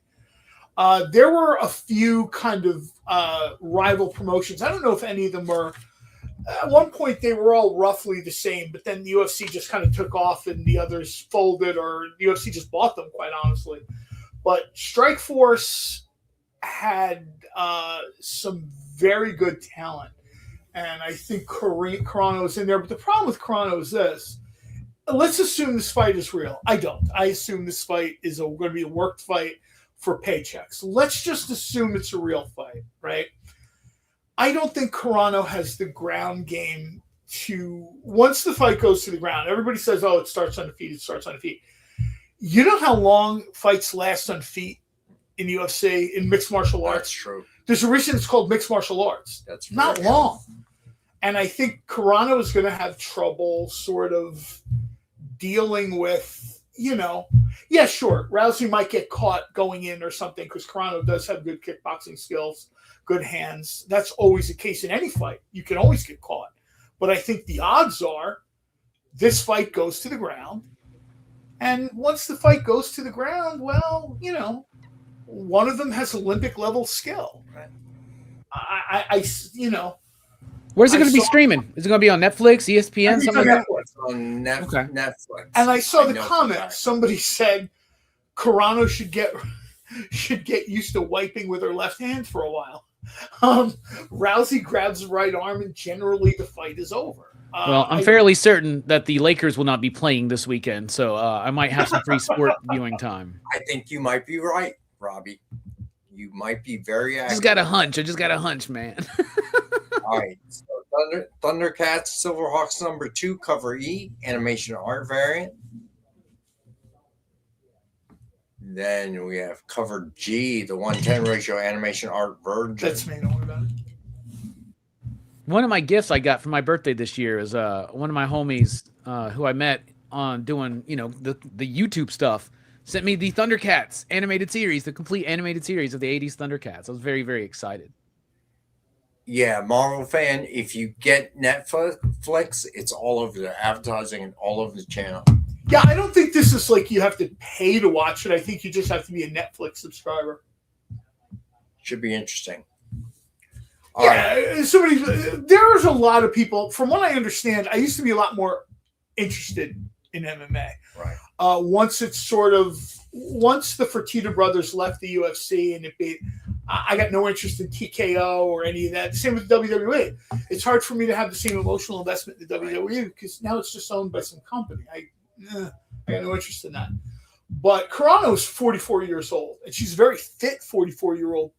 There were a few kind of rival promotions. I don't know if any of them were. At one point, they were all roughly the same, but then the UFC just kind of took off and the others folded, or the UFC just bought them, quite honestly. But Strike Force had some very good talent, and I think Carano is in there. But the problem with Carano is this. Let's assume this fight is real. I don't. I assume this fight is going to be a worked fight for paychecks. Let's just assume it's a real fight, right? I don't think Carano has the ground game to, once the fight goes to the ground, everybody says, oh, it starts on the feet, it starts on the feet. You know how long fights last on feet in UFC, in mixed martial arts? That's true. There's a reason it's called mixed martial arts. That's not long. And I think Carano is going to have trouble sort of dealing with, yeah, sure, Rousey might get caught going in or something, because Carano does have good kickboxing skills, good hands. That's always the case in any fight. You can always get caught. But I think the odds are this fight goes to the ground. And once the fight goes to the ground, well, one of them has Olympic level skill. Where's it going to be streaming? Is it going to be on Netflix, ESPN, something like that? On Netflix. And I saw the comment. Somebody said Carano should get used to wiping with her left hand for a while. Rousey grabs the right arm, and generally the fight is over. Well, I'm fairly certain that the Lakers will not be playing this weekend, so I might have some free sport viewing time. I think you might be right, Robbie. You might be very accurate. I just got a hunch, man. All right. So Thundercats Silverhawks #2, cover E, animation art variant. Then we have cover G, the 1:10 ratio animation art version. That's me. Don't worry about it. One of my gifts I got for my birthday this year is one of my homies who I met on doing, the YouTube stuff, sent me the Thundercats animated series, the complete animated series of the 80s Thundercats. I was very, very excited. Yeah, Marvel fan, if you get Netflix, it's all over the advertising and all over the channel. Yeah, I don't think this is like you have to pay to watch it. I think you just have to be a Netflix subscriber. Should be interesting. There's a lot of people, from what I understand, I used to be a lot more interested in MMA. Right. Once the Fertitta brothers left the UFC, and I got no interest in TKO or any of that. Same with WWE. It's hard for me to have the same emotional investment in the WWE because now it's just owned by some company. I got no interest in that. But Carano is 44 years old, and she's a very fit 44-year-old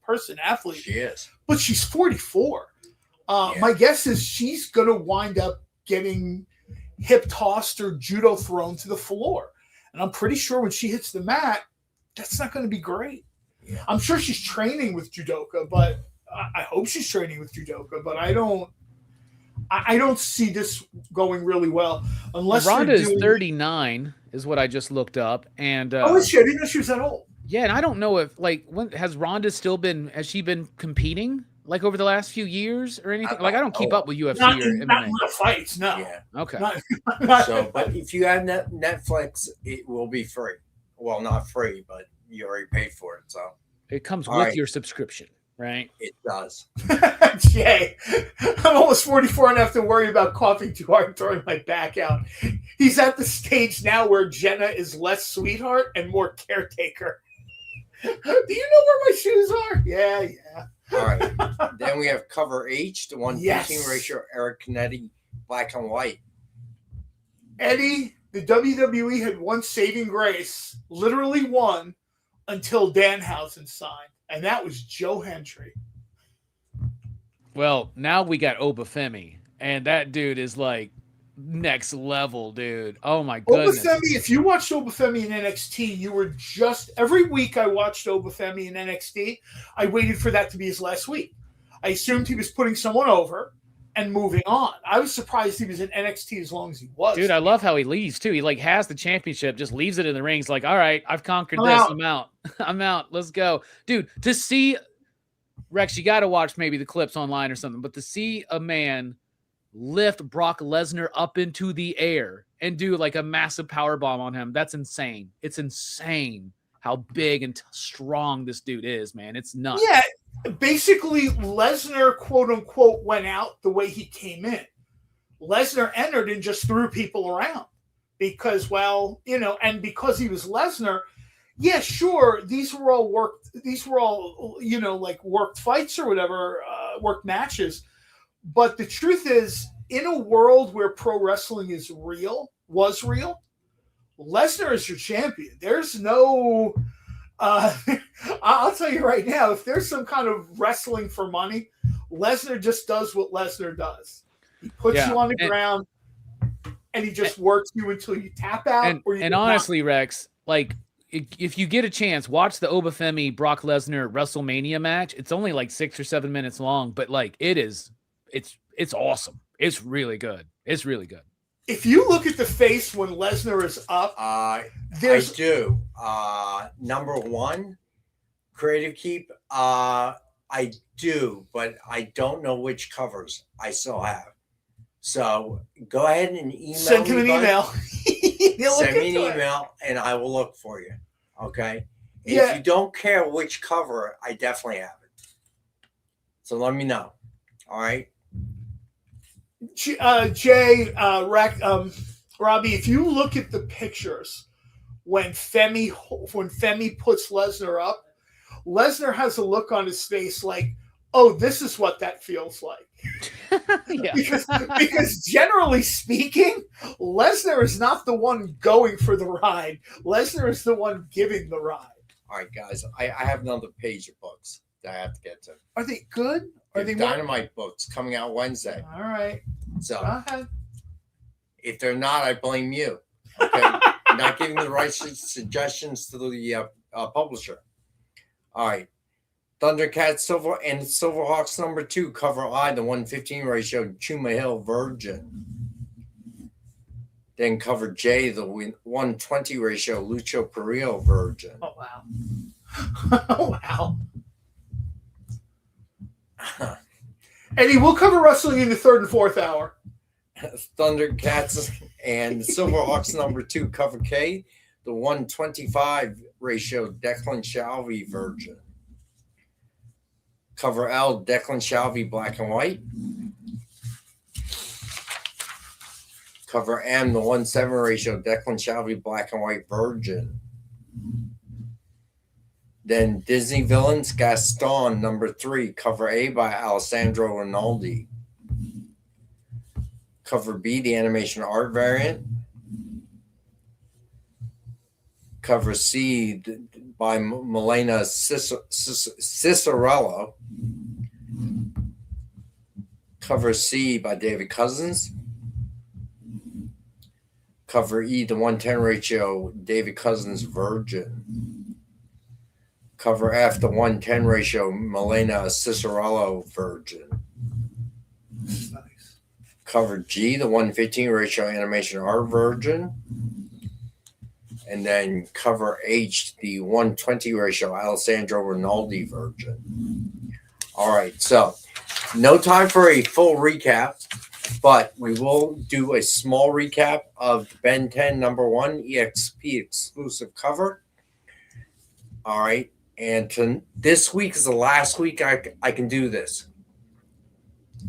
athlete. She is. But she's 44. My guess is she's going to wind up getting hip tossed or judo thrown to the floor. And I'm pretty sure when she hits the mat, that's not going to be great. Yeah. I'm sure she's training with judoka, but I hope she's training with judoka, but I don't see this going really well unless Ronda is 39 is what I just looked up. And is she? I didn't know she was that old. Yeah, and I don't know if has Ronda has she been competing like over the last few years or anything? I don't keep up with UFC not or in, MMA. Not in the fights, no. Yeah. Okay. But if you have Netflix, it will be free. Well, not free, but you already paid for it, so it comes with your subscription, right? It does. Jay, I'm almost 44 and I have to worry about coughing too hard and throwing my back out. He's at the stage now where Jenna is less sweetheart and more caretaker. Do you know where my shoes are? Yeah. All right. Then we have cover H, the 115 ratio, Eric Kennedy, black and white. Eddie, the WWE had one saving grace, literally one, until Danhausen signed, and that was Joe Hendry. Well, now we got Obafemi, and that dude is like next level, dude. Oh my goodness. Obafemi, if you watched Obafemi in NXT, you were just every week I watched Obafemi in NXT. I waited for that to be his last week. I assumed he was putting someone over and moving on. I was surprised he was in NXT as long as he was. Dude, I love how he leaves too. He like has the championship, just leaves it in the ring. He's like, all right, I've conquered this. I'm out. I'm out. Let's go. Dude, to see Rex, you got to watch maybe the clips online or something, but to see a man lift Brock Lesnar up into the air and do like a massive power bomb on him, that's insane. It's insane how big and strong this dude is, man. It's nuts. Yeah. Basically, Lesnar, quote unquote, went out the way he came in. Lesnar entered and just threw people around because, and because he was Lesnar, yeah, sure, these were all worked fights or whatever, worked matches. But the truth is, in a world where pro wrestling was real, Lesnar is your champion. There's no. I'll tell you right now, if there's some kind of wrestling for money, Lesnar just does what Lesnar does. He puts you on the ground and he just works you until you tap out. And honestly, Rex, like if you get a chance, watch the Obafemi Brock Lesnar WrestleMania match. It's only like 6 or 7 minutes long, but like it's awesome. It's really good. It's really good. If you look at the face when Lesnar is up, I do. Number one, Creative Keep. I do, but I don't know which covers I still have. So go ahead and email Send him an email. Send me an email, and I will look for you. Okay. If you don't care which cover, I definitely have it. So let me know. All right. Jay, Robbie, if you look at the pictures when Femi puts Lesnar up, Lesnar has a look on his face like, oh, this is what that feels like. because generally speaking, Lesnar is not the one going for the ride. Lesnar is the one giving the ride. All right, guys, I have another page of books that I have to get to. Are they good? Are they Dynamite books coming out Wednesday? All right. So go ahead. If they're not, I blame you. Okay, not giving the right suggestions to the publisher. All right, Thundercat Silver and Silverhawks number 2 cover I, the 115 ratio Chuma Hill Virgin. Then cover J, the 120 ratio Lucho Perillo Virgin. Oh wow! Oh wow! Eddie, we'll cover wrestling in the 3rd and 4th hour. Thundercats and Silverhawks number 2 cover K, the 125 ratio Declan Shalvey Virgin. Cover L, Declan Shalvey black and white. Cover M, the 1-7 ratio Declan Shalvey black and white Virgin. Then Disney Villains Gaston #3, cover A by Alessandro Rinaldi. Cover B, the animation art variant. Cover C by Milena Cicerello. Cover C by David Cousins. Cover E, the 1:10 ratio, David Cousins Virgin. Cover F, the 1:10 ratio, Milena Cicerello Virgin. Nice. Cover G, the 1:15 ratio, animation art Virgin. And then cover H, the 1:20 ratio, Alessandro Rinaldi Virgin. All right, so no time for a full recap, but we will do a small recap of Ben 10 #1 EXP exclusive cover. All right, and this week is the last week I can do this.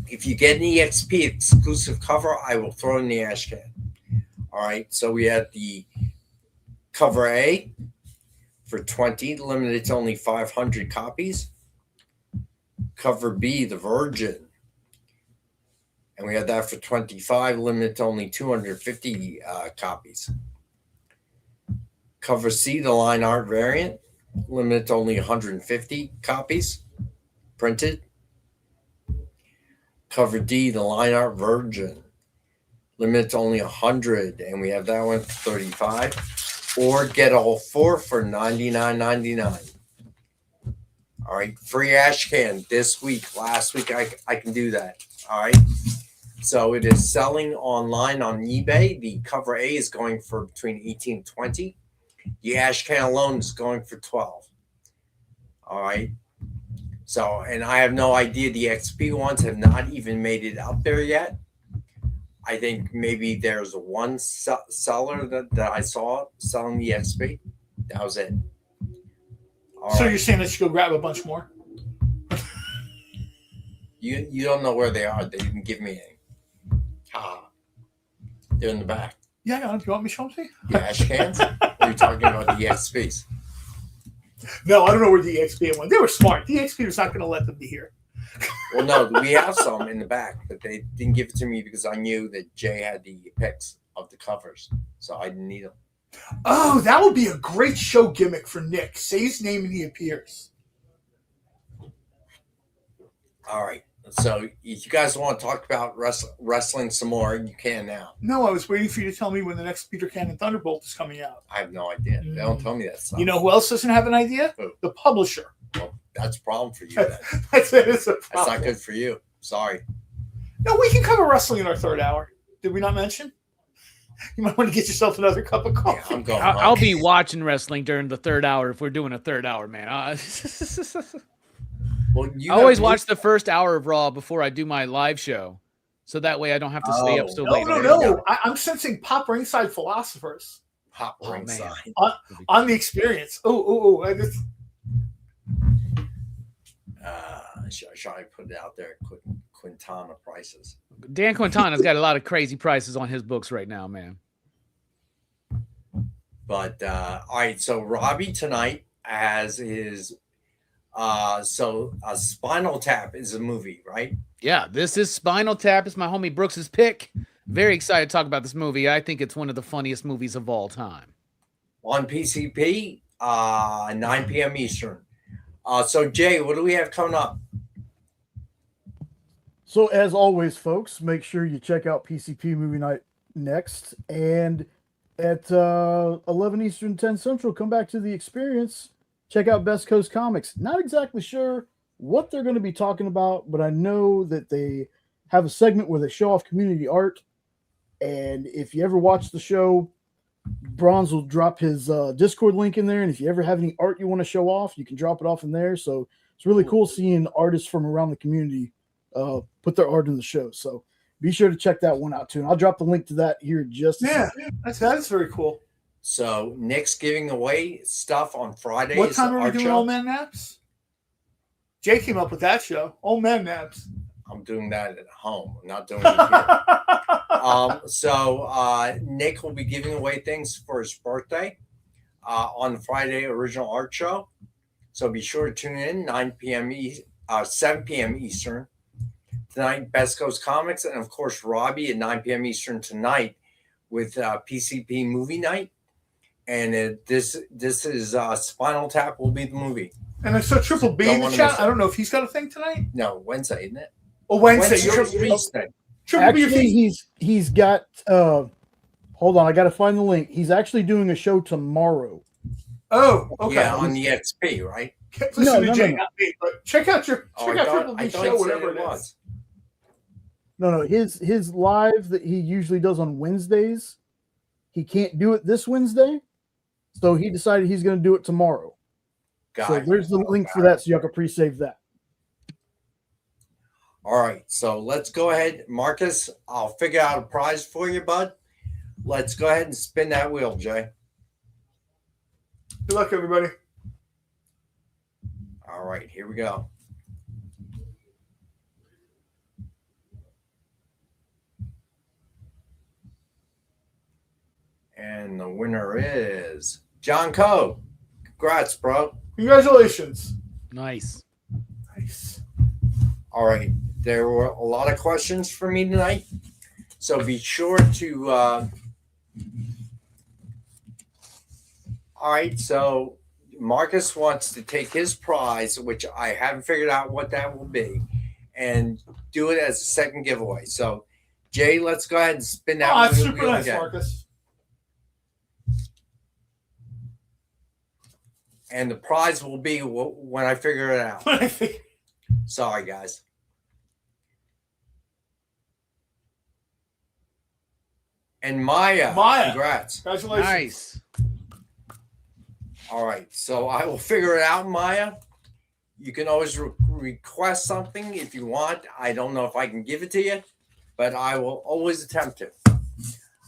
If you get an EXP exclusive cover, I will throw in the ash can. All right, so we had the cover A for 20, limited to only 500 copies. Cover B, the Virgin, and we had that for 25, limited to only 250 copies. Cover C, the line art variant, limited to only 150 copies printed. Cover D, the line art Virgin, limited to only 100, and we have that one for 35. Or get all 4 for $99.99. All right, free ash can this week. Last week I can do that. All right, so it is selling online on eBay. The cover A is going for between 18 and 20. The ash can alone is going for 12. All right, so and I have no idea. The XP ones have not even made it up there yet. I think maybe there's one seller that I saw selling the XP. That was it. All so right. you're saying I should go grab a bunch more? You don't know where they are. They didn't give me any. They're in the back. Yeah, do you want me to show them to you? The ash cans? Or are you talking about the XPs? No, I don't know where the EXP went. They were smart. The EXP was not going to let them be here. Well, no, we have some in the back, but they didn't give it to me because I knew that Jay had the pics of the covers, so I didn't need them. Oh, that would be a great show gimmick for Nick. Say his name and he appears. All right. So if you guys want to talk about wrestling some more, you can now. No, I was waiting for you to tell me when the next Peter Cannon Thunderbolt is coming out. I have no idea. They don't tell me that stuff. You know who else doesn't have an idea? Who? The publisher. Well, that's a problem for you. Then. That's a problem. That's not good for you. Sorry. No, we can cover wrestling in our third hour. Did we not mention? You might want to get yourself another cup of coffee. Yeah, I'm going. I'll be watching wrestling during the third hour if we're doing a third hour, man. Well, I always watch the first hour of Raw before I do my live show, so that way I don't have to stay up so late. No. I'm sensing Pop Ringside Philosophers. Pop Ringside. On the experience. Shall I put it out there? Quintana prices. Dan Quintana's got a lot of crazy prices on his books right now, man. But all right, so Robbie tonight has his Spinal Tap is a movie, right? Yeah, this is Spinal Tap. It's my homie Brooks's pick. Very excited to talk about this movie. I think it's one of the funniest movies of all time. On PCP, 9 p.m. Eastern. So Jay, what do we have coming up? So as always, folks, make sure you check out PCP Movie Night next. And at 11 Eastern, 10 Central, come back to the experience. Check out Best Coast Comics. Not exactly sure what they're going to be talking about, but I know that they have a segment where they show off community art. And if you ever watch the show, Bronze will drop his Discord link in there. And if you ever have any art you want to show off, you can drop it off in there. So it's really cool seeing artists from around the community put their art in the show. So be sure to check that one out too. And I'll drop the link to that here in just a second. That's very cool. So Nick's giving away stuff on Fridays. What time are we doing show? Old Man Naps? Jay came up with that show. Old Man Naps. I'm doing that at home. I'm not doing it here. So Nick will be giving away things for his birthday on the Friday Original Art Show. So be sure to tune in 7 p.m. Eastern. Tonight, Best Coast Comics, and of course, Robbie at 9 p.m. Eastern tonight with PCP Movie Night. And this is Spinal Tap will be the movie. And I saw Triple B in the chat. I don't know if he's got a thing tonight. No, Wednesday, isn't it? Oh, Wednesday. Triple B's thing. Actually, he's got. Hold on, I got to find the link. He's actually doing a show tomorrow. Oh, okay. Yeah, on the XP, right? Listen to Jay, not me, but check out Triple B's show, whatever it is. No, his live that he usually does on Wednesdays, he can't do it this Wednesday, so he decided he's going to do it tomorrow. So there's the link for that, so y'all can pre-save that. All right, so let's go ahead, Marcus. I'll figure out a prize for you, bud. Let's go ahead and spin that wheel, Jay. Good luck, everybody. All right, here we go. And the winner is John Coe. Congrats, bro. Congratulations. Nice. All right. There were a lot of questions for me tonight. So be sure to... all right. So Marcus wants to take his prize, which I haven't figured out what that will be, and do it as a second giveaway. So, Jay, let's go ahead and spin that. Oh, that's super nice, again. Marcus. And the prize will be when I figure it out. Sorry, guys. And Maya, congrats. Congratulations. Nice. All right, so I will figure it out, Maya. You can always request something if you want. I don't know if I can give it to you, but I will always attempt to.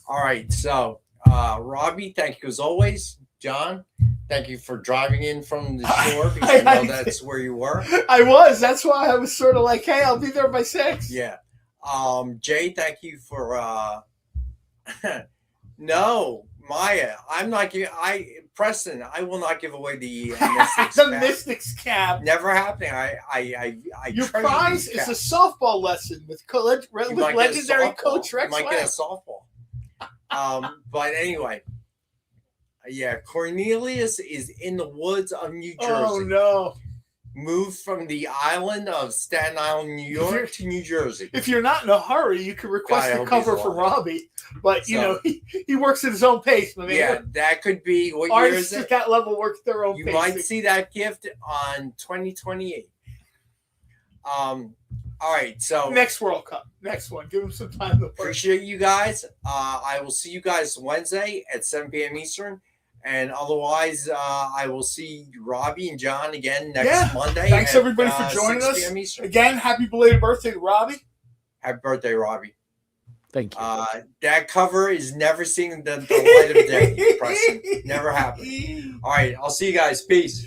All right, so Robbie, thank you as always. John, thank you for driving in from the shore because I know that's where you were. I was. That's why I was sort of like, hey, I'll be there by 6. Yeah. Jay, thank you for no, Maya. I'm not giving Preston, I will not give away the Mystics the Mystics cap. Never happening. Your prize is a softball lesson with legendary coach Rex. You might get a softball. But anyway. Yeah, Cornelius is in the woods of New Jersey. Oh, no. Moved from the island of Staten Island, New York to New Jersey. If you're not in a hurry, you can request a cover from Robbie. But, you know, he works at his own pace. I mean, yeah, that could be. What year is it? Artists at that level work at their own pace. You might see that gift on 2028. All right, so next World Cup, next one. Give him some time to work. Appreciate you guys. I will see you guys Wednesday at 7 p.m. Eastern. And otherwise, I will see Robbie and John again next Monday. Thanks, everybody, for joining us. Again, happy belated birthday to Robbie. Happy birthday, Robbie. Thank you. That cover is never seeing the light of day, Preston. Never happened. All right, I'll see you guys. Peace.